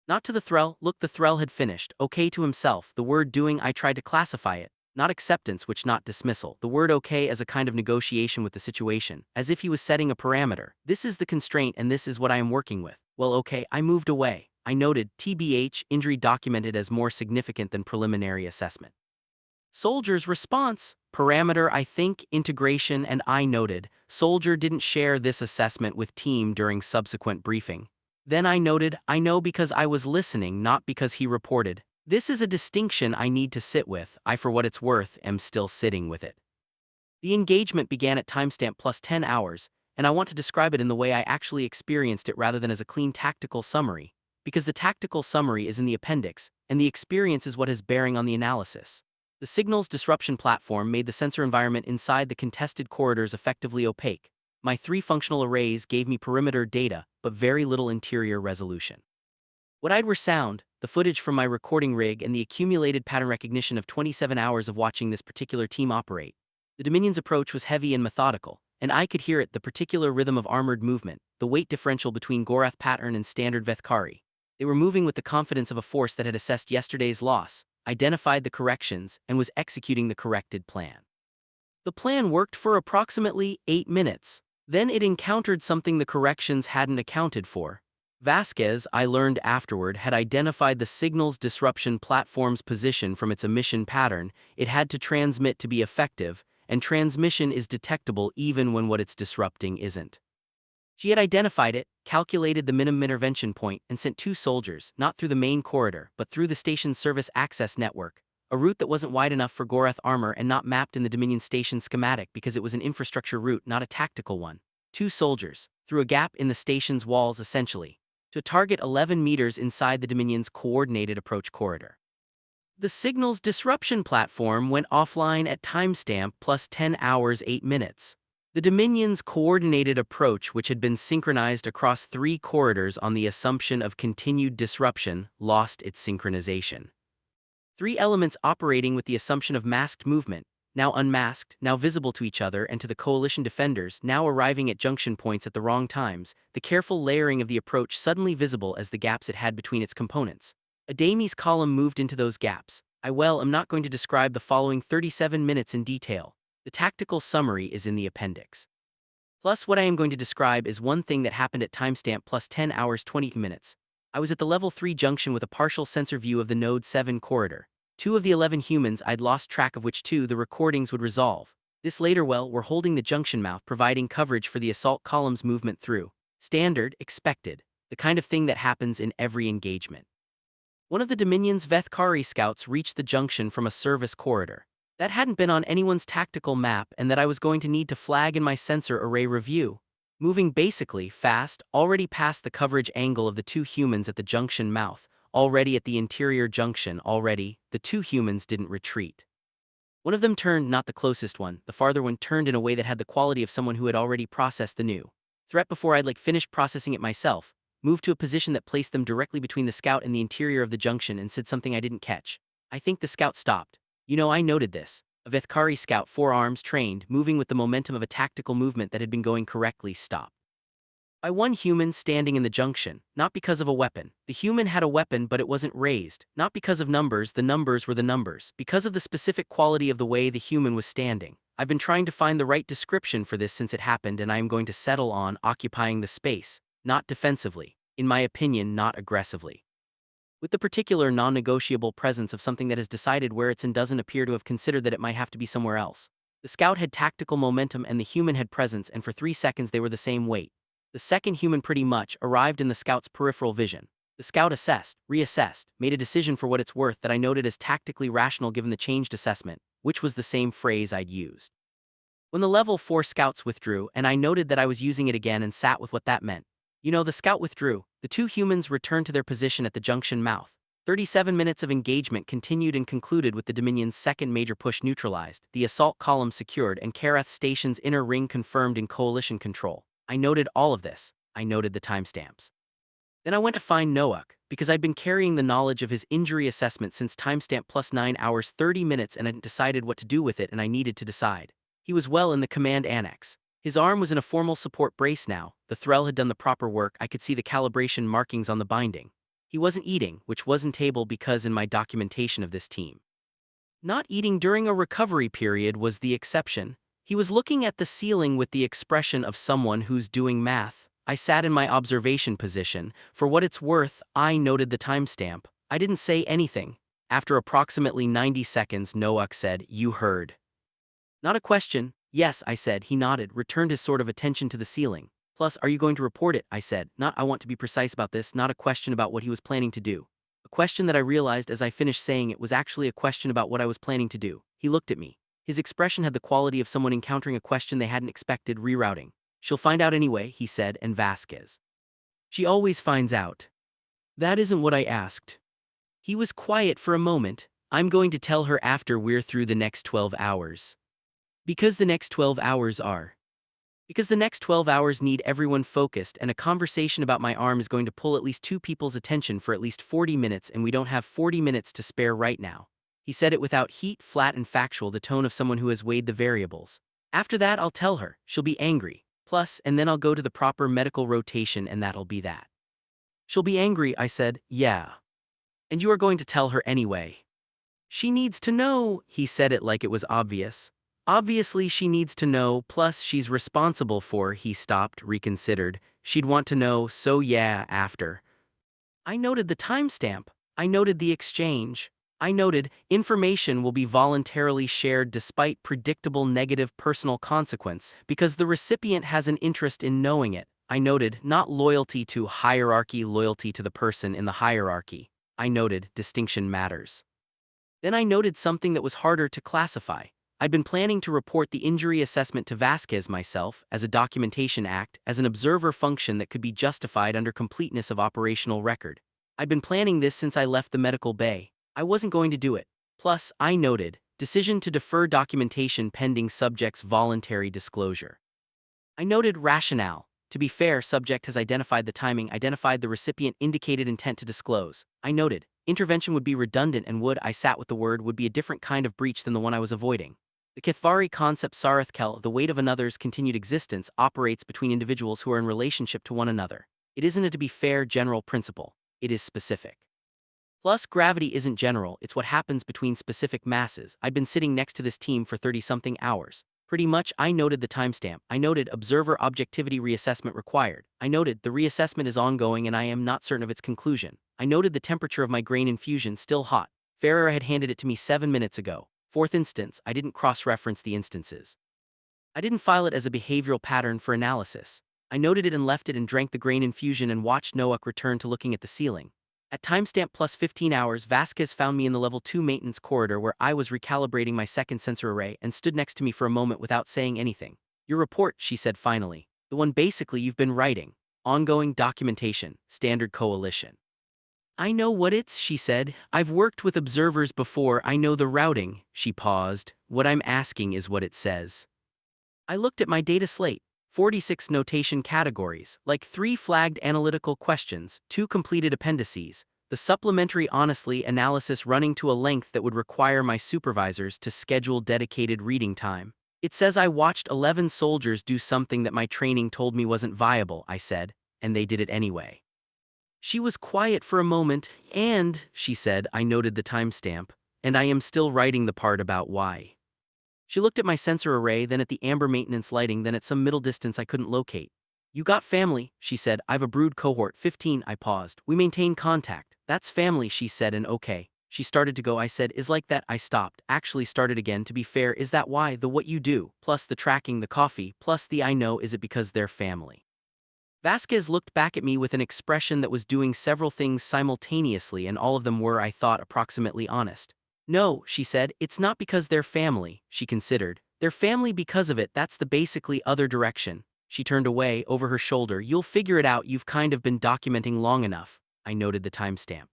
Not to the Threll. The Threll had finished. Okay to himself. The word doing, I tried to classify it. Not acceptance, which not dismissal. The word okay as a kind of negotiation with the situation, as if he was setting a parameter. This is the constraint and this is what I am working with. Well, okay, I moved away. I noted, TBH, injury documented as more significant than preliminary assessment. Soldier's response, parameter I think, integration, and I noted, Soldier didn't share this assessment with team during subsequent briefing. Then I noted, I know because I was listening, not because he reported. This is a distinction I need to sit with. I, for what it's worth, am still sitting with it. The engagement began at timestamp plus 10 hours, and I want to describe it in the way I actually experienced it rather than as a clean tactical summary, because the tactical summary is in the appendix, and the experience is what has bearing on the analysis. The signals disruption platform made the sensor environment inside the contested corridors effectively opaque. My 3 functional arrays gave me perimeter data, but very little interior resolution. What I'd were sound, the footage from my recording rig and the accumulated pattern recognition of 27 hours of watching this particular team operate. The Dominion's approach was heavy and methodical, and I could hear it, the particular rhythm of armored movement, the weight differential between Gorath pattern and standard Vethkari. They were moving with the confidence of a force that had assessed yesterday's loss, identified the corrections, and was executing the corrected plan. The plan worked for approximately 8 minutes. Then it encountered something the corrections hadn't accounted for. Vasquez, I learned afterward, had identified the signals disruption platform's position from its emission pattern. It had to transmit to be effective, and transmission is detectable even when what it's disrupting isn't. She had identified it, calculated the minimum intervention point, and sent 2 soldiers, not through the main corridor, but through the station's service access network, a route that wasn't wide enough for Gorath armor and not mapped in the Dominion station schematic because it was an infrastructure route, not a tactical one. 2 soldiers, through a gap in the station's walls essentially, to target 11 meters inside the Dominion's coordinated approach corridor. The signals disruption platform went offline at timestamp plus 10 hours 8 minutes. The Dominion's coordinated approach, which had been synchronized across 3 corridors on the assumption of continued disruption, lost its synchronization. 3 elements operating with the assumption of masked movement, now unmasked, now visible to each other and to the coalition defenders, now arriving at junction points at the wrong times, the careful layering of the approach suddenly visible as the gaps it had between its components. Adami's column moved into those gaps. am not going to describe the following 37 minutes in detail. The tactical summary is in the appendix. Plus, what I am going to describe is one thing that happened at timestamp plus 10 hours 20 minutes. I was at the level 3 junction with a partial sensor view of the node 7 corridor. 2 of the 11 humans I'd lost track of which 2 the recordings would resolve. This later were holding the junction mouth, providing coverage for the assault column's movement through. Standard, expected, the kind of thing that happens in every engagement. One of the Dominion's Vethkari scouts reached the junction from a service corridor. That hadn't been on anyone's tactical map and that I was going to need to flag in my sensor array review. Moving basically fast, already past the coverage angle of the 2 humans at the junction mouth, already at the interior junction, already, the 2 humans didn't retreat. One of them turned, not the closest one, the farther one turned in a way that had the quality of someone who had already processed the new threat before I'd finished processing it myself, moved to a position that placed them directly between the scout and the interior of the junction and said something I didn't catch. I think the scout stopped. I noted this. A Vethkari scout, 4 arms, trained, moving with the momentum of a tactical movement that had been going correctly, stopped. By 1 human standing in the junction, not because of a weapon. The human had a weapon but it wasn't raised, not because of numbers, the numbers were the numbers, because of the specific quality of the way the human was standing. I've been trying to find the right description for this since it happened, and I am going to settle on occupying the space, not defensively, in my opinion, not aggressively. With the particular non-negotiable presence of something that has decided where it's and doesn't appear to have considered that it might have to be somewhere else. The scout had tactical momentum and the human had presence, and for 3 seconds they were the same weight. The second human pretty much arrived in the scout's peripheral vision. The scout assessed, reassessed, made a decision for what it's worth that I noted as tactically rational given the changed assessment, which was the same phrase I'd used. When the level 4 scouts withdrew, and I noted that I was using it again and sat with what that meant. The scout withdrew, the 2 humans returned to their position at the junction mouth. 37 minutes of engagement continued and concluded with the Dominion's second major push neutralized, the assault column secured, and Karath Station's inner ring confirmed in coalition control. I noted all of this. I noted the timestamps. Then I went to find Noak, because I'd been carrying the knowledge of his injury assessment since timestamp plus 9 hours 30 minutes and hadn't decided what to do with it, and I needed to decide. He was well in the command annex. His arm was in a formal support brace now. The Threll had done the proper work. I could see the calibration markings on the binding. He wasn't eating, which wasn't table because in my documentation of this team. Not eating during a recovery period was the exception. He was looking at the ceiling with the expression of someone who's doing math. I sat in my observation position. For what it's worth, I noted the timestamp. I didn't say anything. After approximately 90 seconds, Noak said, "You heard." Not a question. "Yes," I said. He nodded, returned his sort of attention to the ceiling. "Plus, are you going to report it?" I said. Not, I want to be precise about this, not a question about what he was planning to do. A question that I realized as I finished saying it was actually a question about what I was planning to do. He looked at me. His expression had the quality of someone encountering a question they hadn't expected, rerouting. "She'll find out anyway," he said, and Vasquez. "She always finds out." "That isn't what I asked." He was quiet for a moment. "I'm going to tell her after we're through the next 12 hours. Because the next 12 hours are. Because the next 12 hours need everyone focused, and a conversation about my arm is going to pull at least 2 people's attention for at least 40 minutes, and we don't have 40 minutes to spare right now." He said it without heat, flat and factual, the tone of someone who has weighed the variables. "After that I'll tell her, she'll be angry. Plus, and then I'll go to the proper medical rotation and that'll be that." "She'll be angry," I said. "Yeah. And you are going to tell her anyway." "She needs to know," he said it like it was obvious. "Obviously she needs to know, plus she's responsible for," he stopped, reconsidered. "She'd want to know, so yeah, after." I noted the timestamp. I noted the exchange. I noted, information will be voluntarily shared despite predictable negative personal consequence, because the recipient has an interest in knowing it. I noted, not loyalty to hierarchy, loyalty to the person in the hierarchy. I noted, distinction matters. Then I noted something that was harder to classify. I'd been planning to report the injury assessment to Vasquez myself, as a documentation act, as an observer function that could be justified under completeness of operational record. I'd been planning this since I left the medical bay. I wasn't going to do it. Plus, I noted, decision to defer documentation pending subject's voluntary disclosure. I noted rationale. To be fair, subject has identified the timing, identified the recipient, indicated intent to disclose. I noted, intervention would be redundant and I sat with the word, would be a different kind of breach than the one I was avoiding. The Kithvari concept Sarithkel, the weight of another's continued existence, operates between individuals who are in relationship to one another. It isn't a to be fair general principle. It is specific. Plus, gravity isn't general, it's what happens between specific masses. I'd been sitting next to this team for 30-something hours. Pretty much, I noted the timestamp. I noted observer objectivity reassessment required. I noted the reassessment is ongoing and I am not certain of its conclusion. I noted the temperature of my grain infusion still hot. Ferrer had handed it to me 7 minutes ago. Fourth instance, I didn't cross-reference the instances. I didn't file it as a behavioral pattern for analysis. I noted it and left it and drank the grain infusion and watched Noak return to looking at the ceiling. At timestamp plus 15 hours, Vasquez found me in the level 2 maintenance corridor where I was recalibrating my second sensor array and stood next to me for a moment without saying anything. Your report, she said finally. The one basically you've been writing. Ongoing documentation, standard coalition. I know what it's, she said. I've worked with observers before, I know the routing. She paused. What I'm asking is what it says. I looked at my data slate. 46 notation categories, like 3 flagged analytical questions, 2 completed appendices, the supplementary honestly analysis running to a length that would require my supervisors to schedule dedicated reading time. It says I watched 11 soldiers do something that my training told me wasn't viable, I said, and they did it anyway. She was quiet for a moment, and, she said, I noted the timestamp, and I am still writing the part about why. She looked at my sensor array, then at the amber maintenance lighting, then at some middle distance I couldn't locate. You got family, she said. I've a brood cohort, 15, I paused. We maintain contact. That's family, she said, and okay. She started to go, I said, is like that, I stopped, actually started again, to be fair, is that why, the what you do, plus the tracking, the coffee, plus the I know, is it because they're family? Vasquez looked back at me with an expression that was doing several things simultaneously, and all of them were, I thought, approximately honest. No, she said, it's not because they're family, she considered. They're family because of it, that's the basically other direction. She turned away, over her shoulder. You'll figure it out, you've kind of been documenting long enough. I noted the timestamp.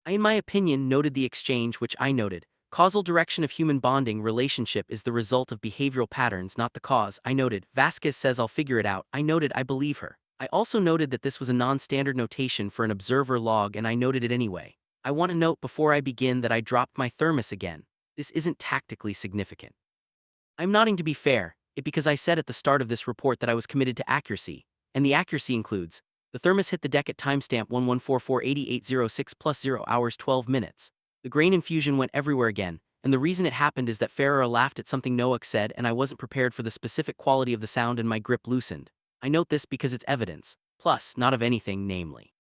I, in my opinion, noted the exchange, which I noted. Causal direction of human bonding relationship is the result of behavioral patterns, not the cause, I noted. Vasquez says I'll figure it out. I noted I believe her. I also noted that this was a non-standard notation for an observer log, and I noted it anyway. I want to note before I begin that I dropped my thermos again. This isn't tactically significant. I'm nodding to be fair, because I said at the start of this report that I was committed to accuracy, and the accuracy includes, the thermos hit the deck at timestamp 11448806 plus 0 hours 12 minutes. The grain infusion went everywhere again, and the reason it happened is that Ferrer laughed at something Noak said and I wasn't prepared for the specific quality of the sound and my grip loosened. I note this because it's evidence, plus, not of anything, namely.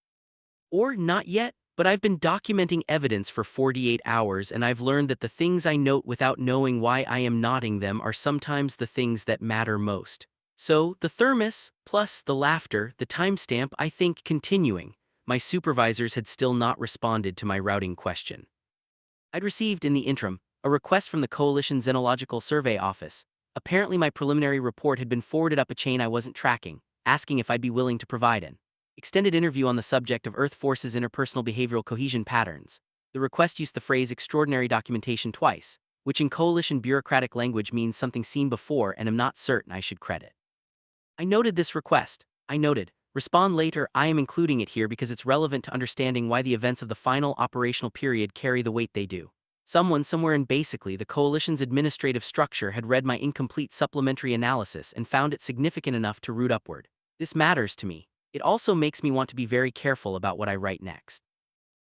Or not yet, but I've been documenting evidence for 48 hours and I've learned that the things I note without knowing why I am noting them are sometimes the things that matter most. So, the thermos, plus the laughter, the timestamp, I think, continuing. My supervisors had still not responded to my routing question. I'd received, in the interim, a request from the Coalition Xenological Survey Office. Apparently my preliminary report had been forwarded up a chain I wasn't tracking, asking if I'd be willing to provide an extended interview on the subject of Earth Force's interpersonal behavioral cohesion patterns. The request used the phrase extraordinary documentation twice, which in coalition bureaucratic language means something seen before and am not certain I should credit. I noted this request. I noted, respond later. I am including it here because it's relevant to understanding why the events of the final operational period carry the weight they do. Someone somewhere in basically the coalition's administrative structure had read my incomplete supplementary analysis and found it significant enough to root upward. This matters to me. It also makes me want to be very careful about what I write next.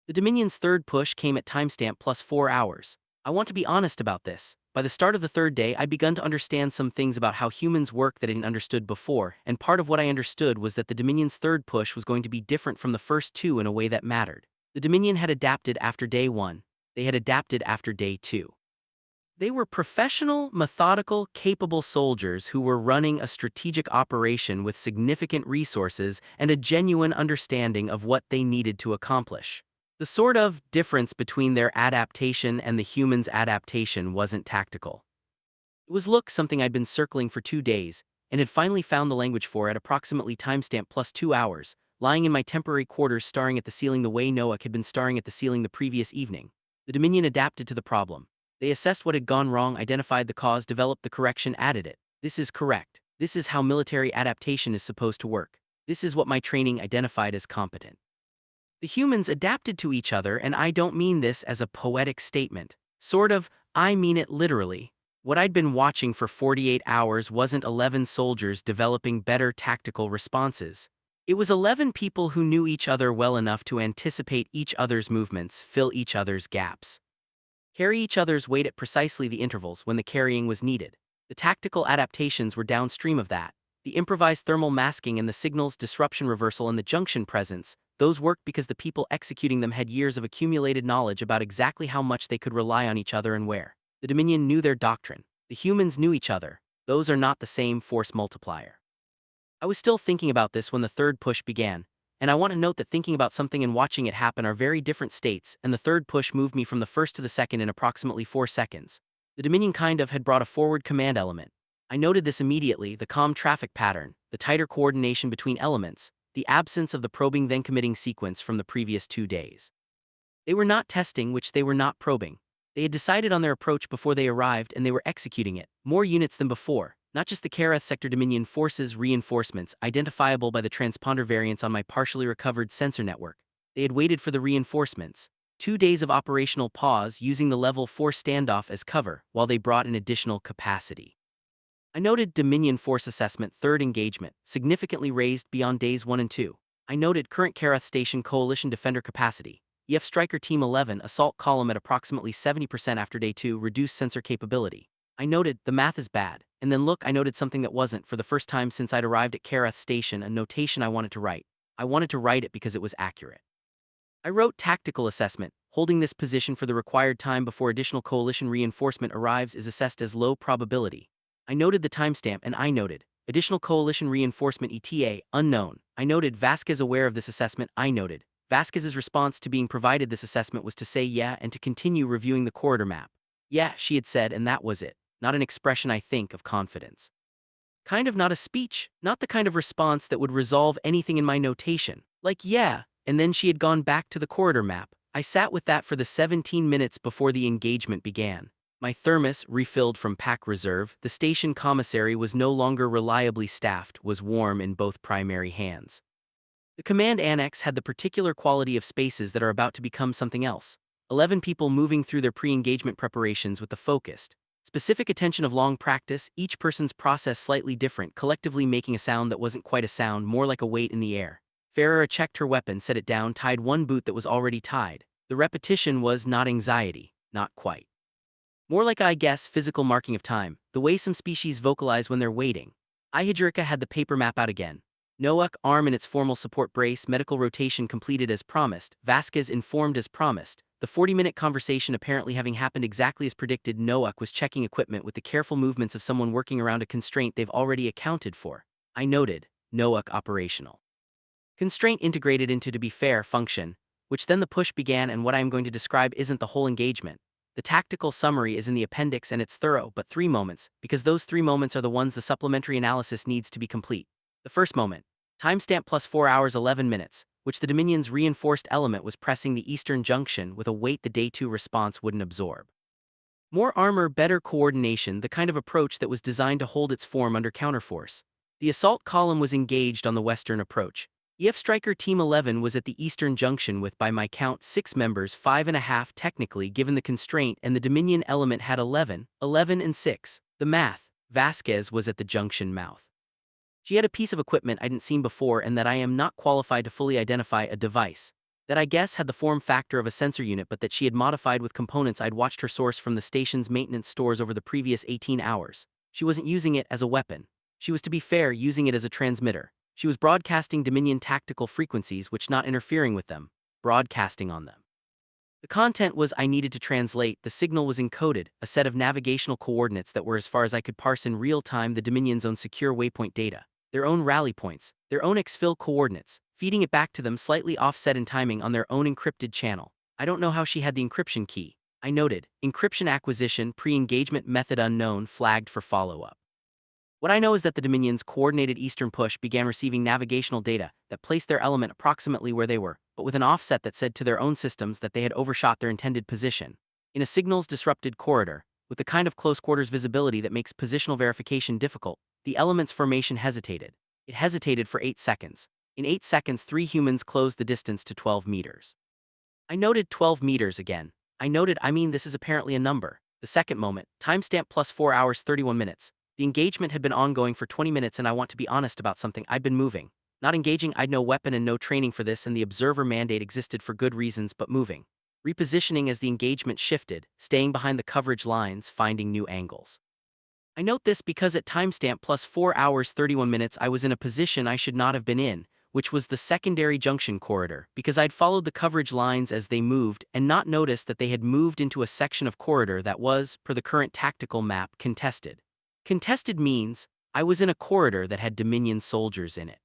The Dominion's third push came at timestamp plus 4 hours. I want to be honest about this. By the start of the third day, I'd begun to understand some things about how humans work that I didn't understood before, and part of what I understood was that the Dominion's third push was going to be different from the first two in a way that mattered. The Dominion had adapted after day 1. They had adapted after day 2. They were professional, methodical, capable soldiers who were running a strategic operation with significant resources and a genuine understanding of what they needed to accomplish. The sort of difference between their adaptation and the humans' adaptation wasn't tactical. It was something I'd been circling for 2 days, and had finally found the language for at approximately timestamp plus 2 hours, lying in my temporary quarters staring at the ceiling the way Noak had been staring at the ceiling the previous evening. The Dominion adapted to the problem. They assessed what had gone wrong, identified the cause, developed the correction, added it. This is correct. This is how military adaptation is supposed to work. This is what my training identified as competent. The humans adapted to each other, and I don't mean this as a poetic statement. Sort of, I mean it literally. What I'd been watching for 48 hours wasn't 11 soldiers developing better tactical responses. It was 11 people who knew each other well enough to anticipate each other's movements, fill each other's gaps, carry each other's weight at precisely the intervals when the carrying was needed. The tactical adaptations were downstream of that. The improvised thermal masking and the signals disruption reversal and the junction presence, those worked because the people executing them had years of accumulated knowledge about exactly how much they could rely on each other and where. The Dominion knew their doctrine. The humans knew each other. Those are not the same force multiplier. I was still thinking about this when the third push began, and I want to note that thinking about something and watching it happen are very different states, and the third push moved me from the first to the second in approximately 4 seconds. The Dominion kind of had brought a forward command element. I noted this immediately: the calm traffic pattern, the tighter coordination between elements, the absence of the probing then committing sequence from the previous 2 days. They were not testing, which they were not probing. They had decided on their approach before they arrived, and they were executing it. More units than before, not just the Kareth Sector Dominion Forces reinforcements, identifiable by the transponder variants on my partially recovered sensor network. They had waited for the reinforcements. 2 days of operational pause using the Level 4 standoff as cover, while they brought in additional capacity. I noted Dominion Force Assessment third engagement, significantly raised beyond days 1 and 2. I noted current Kareth Station Coalition Defender capacity. EF Striker Team 11 Assault Column at approximately 70% after day 2, reduced sensor capability. I noted, the math is bad, and then look, I noted something that wasn't, for the first time since I'd arrived at Kareth Station, a notation I wanted to write. I wanted to write it because it was accurate. I wrote Tactical Assessment, holding this position for the required time before additional coalition reinforcement arrives is assessed as low probability. I noted the timestamp, and I noted, additional coalition reinforcement ETA, unknown. I noted Vasquez aware of this assessment. I noted, Vasquez's response to being provided this assessment was to say yeah and to continue reviewing the corridor map. Yeah, she had said, and that was it. Not an expression, I think, of confidence. Kind of not a speech, not the kind of response that would resolve anything in my notation. Like yeah, and then she had gone back to the corridor map. I sat with that for the 17 minutes before the engagement began. My thermos, refilled from pack reserve, the station commissary was no longer reliably staffed, was warm in both primary hands. The command annex had the particular quality of spaces that are about to become something else. 11 people moving through their pre-engagement preparations with the focused, specific attention of long practice, each person's process slightly different, collectively making a sound that wasn't quite a sound, more like a weight in the air. Ferrera checked her weapon, set it down, tied one boot that was already tied. The repetition was not anxiety, not quite. More like, I guess, physical marking of time, the way some species vocalize when they're waiting. Ihijirika had the paper map out again. Noak, arm in its formal support brace, medical rotation completed as promised, Vasquez informed as promised. The 40-minute conversation apparently having happened exactly as predicted, Noak was checking equipment with the careful movements of someone working around a constraint they've already accounted for. I noted, Noak operational. Constraint integrated into, to be fair, function, which then the push began, and what I am going to describe isn't the whole engagement. The tactical summary is in the appendix and it's thorough, but 3 moments, because those 3 moments are the ones the supplementary analysis needs to be complete. The first moment, timestamp plus 4 hours 11 minutes, which the Dominion's reinforced element was pressing the eastern junction with a weight the day 2 response wouldn't absorb. More armor, better coordination, the kind of approach that was designed to hold its form under counterforce. The assault column was engaged on the western approach. EF Striker Team 11 was at the eastern junction with, by my count, 6 members, 5.5 technically given the constraint, and the Dominion element had 11, and 6. The math. Vasquez was at the junction mouth. She had a piece of equipment I hadn't seen before and that I am not qualified to fully identify, a device that I guess had the form factor of a sensor unit, but that she had modified with components I'd watched her source from the station's maintenance stores over the previous 18 hours. She wasn't using it as a weapon. She was, to be fair, using it as a transmitter. She was broadcasting Dominion tactical frequencies which not interfering with them, broadcasting on them. The content was I needed to translate, the signal was encoded, a set of navigational coordinates that were, as far as I could parse in real time, the Dominion's own secure waypoint data, their own rally points, their own exfil coordinates, feeding it back to them slightly offset in timing on their own encrypted channel. I don't know how she had the encryption key. I noted, encryption acquisition, pre-engagement method unknown, flagged for follow-up. What I know is that the Dominion's coordinated eastern push began receiving navigational data that placed their element approximately where they were, but with an offset that said to their own systems that they had overshot their intended position. In a signals-disrupted corridor, with the kind of close-quarters visibility that makes positional verification difficult, the element's formation hesitated. It hesitated for 8 seconds. In 8 seconds, 3 humans closed the distance to 12 meters. I noted 12 meters again. This is apparently a number. The second moment, timestamp plus 4 hours 31 minutes. The engagement had been ongoing for 20 minutes, and I want to be honest about something. I'd been moving. Not engaging, I'd no weapon and no training for this, and the observer mandate existed for good reasons, but moving. Repositioning as the engagement shifted, staying behind the coverage lines, finding new angles. I note this because at timestamp plus 4 hours 31 minutes I was in a position I should not have been in, which was the secondary junction corridor, because I'd followed the coverage lines as they moved and not noticed that they had moved into a section of corridor that was, per the current tactical map, contested. Contested means I was in a corridor that had Dominion soldiers in it.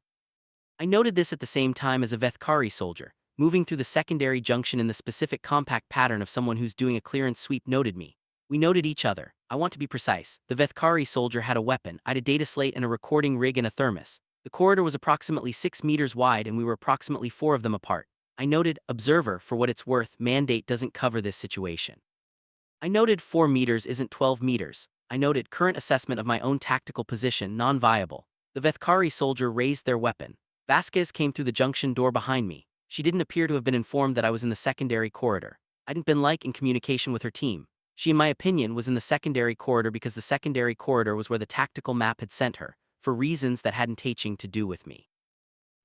I noted this at the same time as a Vethkari soldier, moving through the secondary junction in the specific compact pattern of someone who's doing a clearance sweep noted me. We noted each other. I want to be precise. The Vethkari soldier had a weapon, I had a data slate and a recording rig and a thermos. The corridor was approximately 6 meters wide and we were approximately 4 of them apart. I noted, observer, for what it's worth, mandate doesn't cover this situation. I noted 4 meters isn't 12 meters. I noted current assessment of my own tactical position non-viable. The Vethkari soldier raised their weapon. Vasquez came through the junction door behind me. She didn't appear to have been informed that I was in the secondary corridor. I hadn't been in communication with her team. She, in my opinion, was in the secondary corridor because the secondary corridor was where the tactical map had sent her, for reasons that hadn't anything to do with me.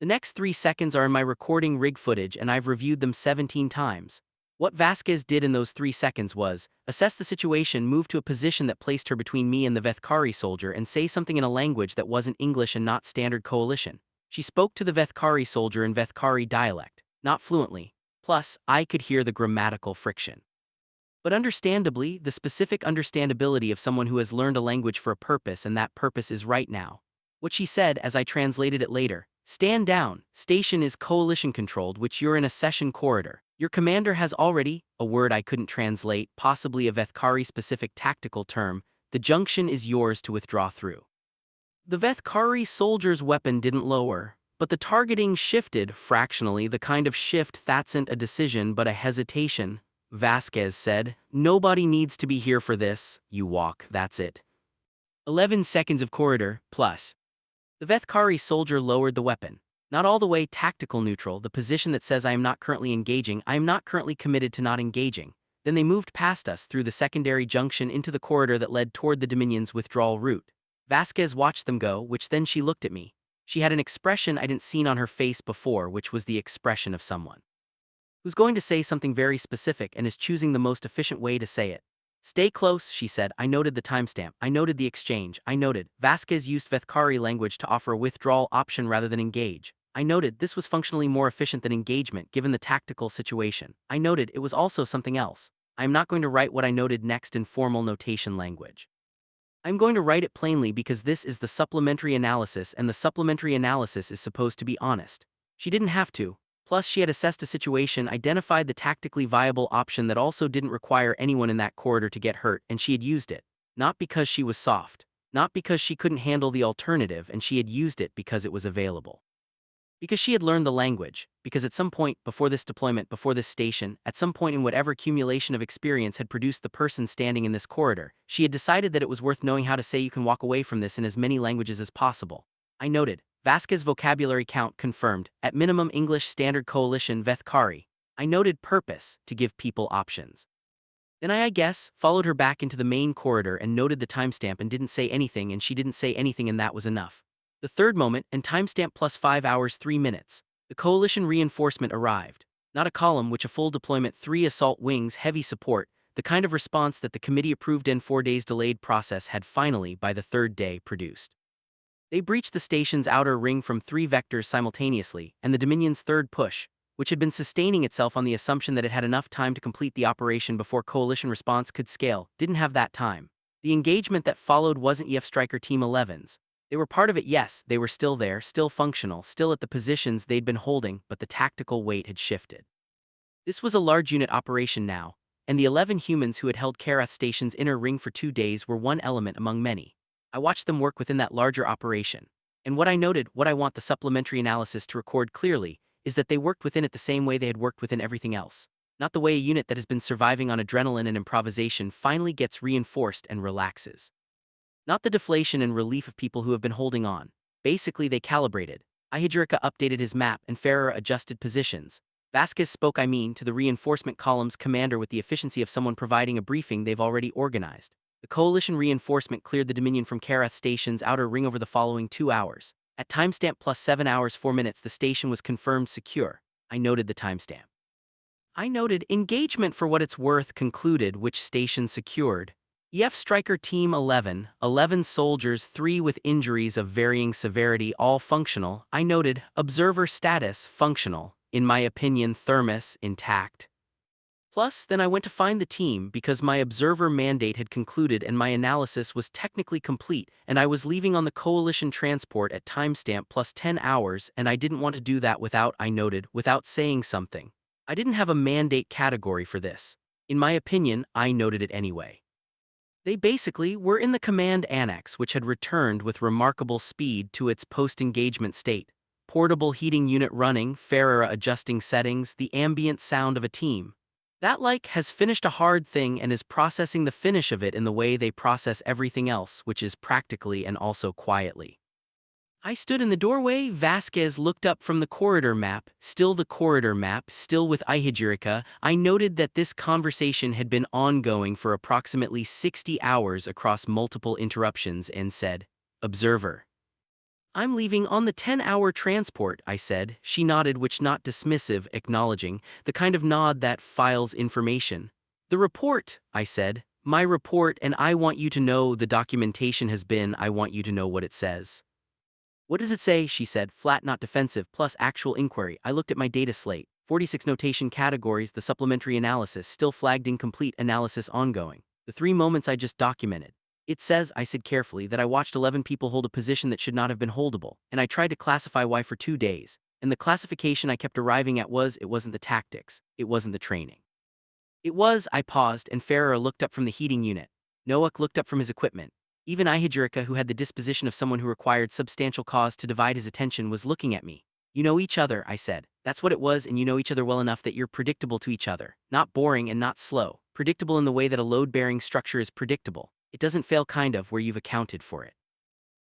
The next 3 seconds are in my recording rig footage and I've reviewed them 17 times. What Vasquez did in those 3 seconds was assess the situation, move to a position that placed her between me and the Vethkari soldier, and say something in a language that wasn't English and not standard coalition. She spoke to the Vethkari soldier in Vethkari dialect, not fluently. Plus, I could hear the grammatical friction. But understandably, the specific understandability of someone who has learned a language for a purpose, and that purpose is right now. What she said, as I translated it later: stand down, station is coalition controlled, which you're in a session corridor. Your commander has already, a word I couldn't translate, possibly a Vethkari specific tactical term, the junction is yours to withdraw through. The Vethkari soldier's weapon didn't lower, but the targeting shifted fractionally, the kind of shift that'sn't a decision but a hesitation. Vasquez said, nobody needs to be here for this, you walk, that's it. 11 seconds of corridor, plus. The Vethkari soldier lowered the weapon. Not all the way tactical neutral, the position that says I am not currently engaging, I am not currently committed to not engaging. Then they moved past us through the secondary junction into the corridor that led toward the Dominion's withdrawal route. Vasquez watched them go, which then she looked at me. She had an expression I didn't seen on her face before, which was the expression of someone who's going to say something very specific and is choosing the most efficient way to say it. Stay close, she said. I noted the timestamp. I noted the exchange. I noted Vasquez used Vethkari language to offer a withdrawal option rather than engage. I noted this was functionally more efficient than engagement given the tactical situation. I noted it was also something else. I am not going to write what I noted next in formal notation language. I'm going to write it plainly because this is the supplementary analysis and the supplementary analysis is supposed to be honest. She didn't have to. Plus, she had assessed a situation, identified the tactically viable option that also didn't require anyone in that corridor to get hurt, and she had used it. Not because she was soft. Not because she couldn't handle the alternative, and she had used it because it was available. Because she had learned the language, because at some point, before this deployment, before this station, at some point in whatever accumulation of experience had produced the person standing in this corridor, she had decided that it was worth knowing how to say you can walk away from this in as many languages as possible. I noted. Vasquez vocabulary count confirmed, at minimum English Standard Coalition Vethkari. I noted purpose, to give people options. Then I guess, followed her back into the main corridor and noted the timestamp and didn't say anything, and she didn't say anything, and that was enough. The third moment, and timestamp plus 5 hours 3 minutes. The coalition reinforcement arrived. Not a column, which a full deployment, 3 assault wings, heavy support, the kind of response that the committee approved and 4 days delayed process had finally, by the 3rd day, produced. They breached the station's outer ring from 3 vectors simultaneously, and the Dominion's third push, which had been sustaining itself on the assumption that it had enough time to complete the operation before coalition response could scale, didn't have that time. The engagement that followed wasn't EF Striker Team 11's. They were part of it, yes, they were still there, still functional, still at the positions they'd been holding, but the tactical weight had shifted. This was a large unit operation now, and the 11 humans who had held Karath Station's inner ring for 2 days were one element among many. I watched them work within that larger operation. And what I noted, what I want the supplementary analysis to record clearly, is that they worked within it the same way they had worked within everything else. Not the way a unit that has been surviving on adrenaline and improvisation finally gets reinforced and relaxes. Not the deflation and relief of people who have been holding on. Basically, they calibrated. Ihidrika updated his map and Ferrer adjusted positions. Vasquez spoke, to the reinforcement column's commander with the efficiency of someone providing a briefing they've already organized. The coalition reinforcement cleared the Dominion from Karath Station's outer ring over the following 2 hours. At timestamp plus 7 hours 4 minutes, the station was confirmed secure. I noted the timestamp. I noted engagement for what it's worth concluded, which station secured. EF Striker Team 11, 11 soldiers, 3 with injuries of varying severity, all functional. I noted, observer status, functional. In my opinion, thermos, intact. Plus, then I went to find the team because my observer mandate had concluded and my analysis was technically complete, and I was leaving on the coalition transport at timestamp plus 10 hours, and I didn't want to do that without, I noted, without saying something. I didn't have a mandate category for this. In my opinion, I noted it anyway. They basically were in the command annex, which had returned with remarkable speed to its post-engagement state. Portable heating unit running, Ferrara adjusting settings, the ambient sound of a team. That has finished a hard thing and is processing the finish of it in the way they process everything else, which is practically and also quietly. I stood in the doorway. Vasquez looked up from the corridor map, still with Ihijirika. I noted that this conversation had been ongoing for approximately 60 hours across multiple interruptions and said, "Observer. I'm leaving on the 10-hour transport," I said. She nodded, which not dismissive, acknowledging, the kind of nod that files information. "The report," I said. "My report, and I want you to know the documentation has been, I want you to know what it says." "What does it say?" she said, flat, not defensive, plus actual inquiry. I looked at my data slate. 46 notation categories, the supplementary analysis, still flagged incomplete, analysis ongoing. The 3 moments I just documented. "It says," I said carefully, "that I watched 11 people hold a position that should not have been holdable, and I tried to classify why for 2 days. And the classification I kept arriving at was, it wasn't the tactics, it wasn't the training. It was," I paused, and Ferrara looked up from the heating unit. Noak looked up from his equipment. Even Ihijirika, who had the disposition of someone who required substantial cause to divide his attention, was looking at me. "You know each other," I said. "That's what it was, and you know each other well enough that you're predictable to each other. Not boring and not slow. Predictable in the way that a load-bearing structure is predictable. It doesn't fail where you've accounted for it."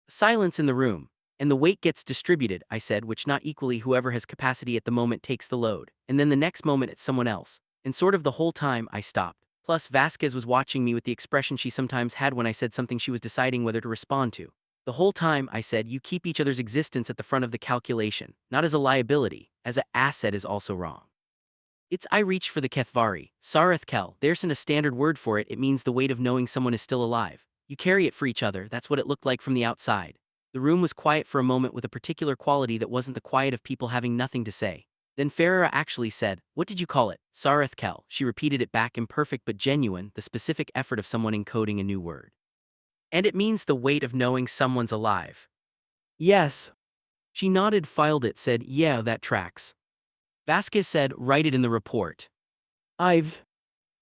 Silence in the room. "And the weight gets distributed," I said, "which not equally whoever has capacity at the moment takes the load. And then the next moment it's someone else. And sort of the whole time I stopped. Plus Vasquez was watching me with the expression she sometimes had when I said something she was deciding whether to respond to. The whole time, I said, you keep each other's existence at the front of the calculation, not as a liability, as a asset is also wrong. I reached for the Kethvari. Sarethkel, there's a standard word for it, it means the weight of knowing someone is still alive. You carry it for each other, that's what it looked like from the outside. The room was quiet for a moment with a particular quality that wasn't the quiet of people having nothing to say. Then Ferrara actually said, "What did you call it?" "Sarethkel." She repeated it back, imperfect but genuine, the specific effort of someone encoding a new word. "And it means the weight of knowing someone's alive." "Yes." She nodded, filed it, said, "Yeah, that tracks." Vasquez said, "Write it in the report." "I've."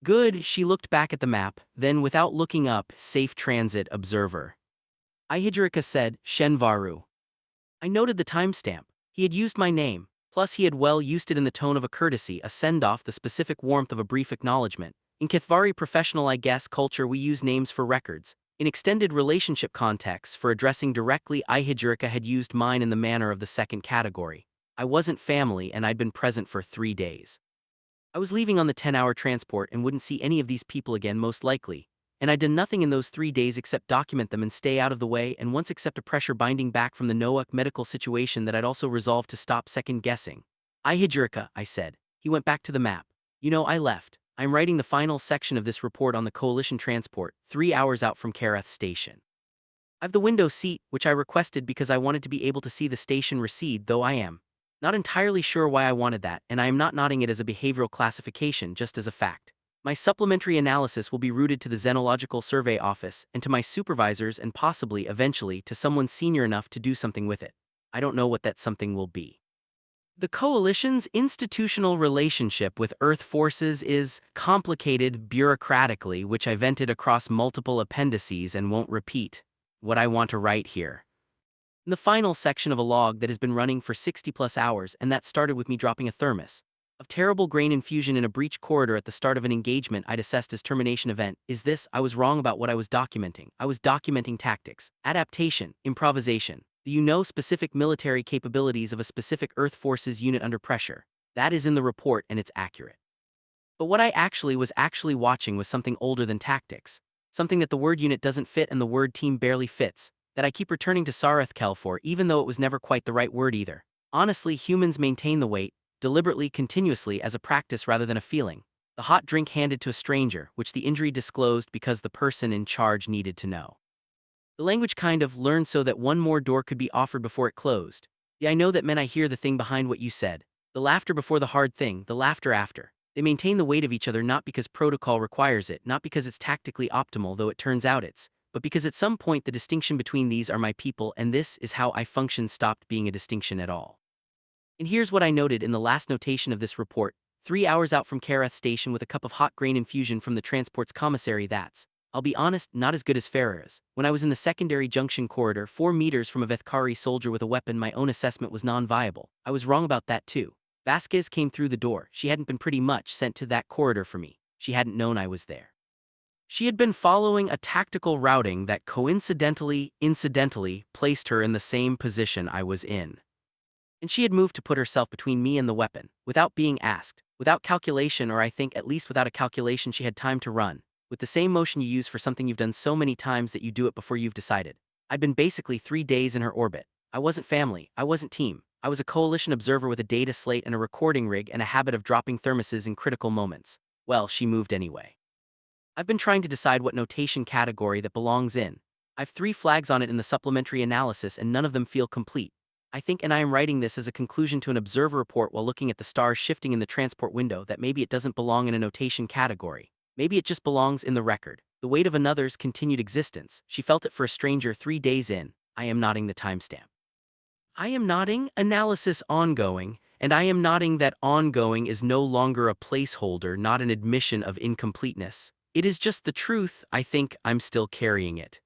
"Good." She looked back at the map, then without looking up, "Safe transit, observer." Ihijirika said, "Shenvaru." I noted the timestamp. He had used my name. Plus he had well used it in the tone of a courtesy, a send-off, the specific warmth of a brief acknowledgement. In Kethvari professional culture we use names for records. In extended relationship contexts for addressing directly, Ihijirika had used mine in the manner of the second category. I wasn't family and I'd been present for 3 days. I was leaving on the 10-hour transport and wouldn't see any of these people again most likely. And I'd done nothing in those 3 days except document them and stay out of the way and once accept a pressure binding back from the Noak medical situation that I'd also resolved to stop second-guessing. "Ihijirika," I said. He went back to the map. "You know, I left. I'm writing the final section of this report on the coalition transport, 3 hours out from Karath station. I've the window seat, which I requested because I wanted to be able to see the station recede, though I am not entirely sure why I wanted that, and I am not nodding it as a behavioral classification, just as a fact. My supplementary analysis will be routed to the Xenological Survey Office and to my supervisors and possibly, eventually, to someone senior enough to do something with it. I don't know what that something will be. The Coalition's institutional relationship with Earth forces is complicated bureaucratically, which I vented across multiple appendices and won't repeat what I want to write here. In the final section of a log that has been running for 60+ hours, and that started with me dropping a thermos of terrible grain infusion in a breach corridor at the start of an engagement I'd assessed as termination event, is this: I was wrong about what I was documenting. I was documenting tactics, adaptation, improvisation, the specific military capabilities of a specific Earth Forces unit under pressure. That is in the report and it's accurate. But what I was watching was something older than tactics. Something that the word unit doesn't fit and the word team barely fits, that I keep returning to Sarethkel for even though it was never quite the right word either. Honestly, humans maintain the weight, deliberately, continuously, as a practice rather than a feeling. The hot drink handed to a stranger, which the injury disclosed because the person in charge needed to know. The language kind of learned so that one more door could be offered before it closed. The I know that meant I hear the thing behind what you said. The laughter before the hard thing, the laughter after. They maintain the weight of each other not because protocol requires it, not because it's tactically optimal though it turns out it's, but because at some point the distinction between these are my people and this is how I function stopped being a distinction at all. And here's what I noted in the last notation of this report. 3 hours out from Kareth Station with a cup of hot grain infusion from the transport's commissary that's, I'll be honest, not as good as Farrar's. When I was in the secondary junction corridor 4 meters from a Vethkari soldier with a weapon, my own assessment was non-viable. I was wrong about that too. Vasquez came through the door. She hadn't been pretty much sent to that corridor for me. She hadn't known I was there. She had been following a tactical routing that incidentally placed her in the same position I was in. And she had moved to put herself between me and the weapon, without being asked, without calculation, or I think at least without a calculation she had time to run, with the same motion you use for something you've done so many times that you do it before you've decided. I'd been basically 3 days in her orbit. I wasn't family, I wasn't team. I was a coalition observer with a data slate and a recording rig and a habit of dropping thermoses in critical moments. Well, she moved anyway. I've been trying to decide what notation category that belongs in. I've 3 flags on it in the supplementary analysis and none of them feel complete. I think, and I am writing this as a conclusion to an observer report while looking at the stars shifting in the transport window, that maybe it doesn't belong in a notation category. Maybe it just belongs in the record. The weight of another's continued existence. She felt it for a stranger 3 days in. I am nodding the timestamp. I am nodding analysis ongoing, and I am nodding that ongoing is no longer a placeholder, not an admission of incompleteness. It is just the truth. I think I'm still carrying it.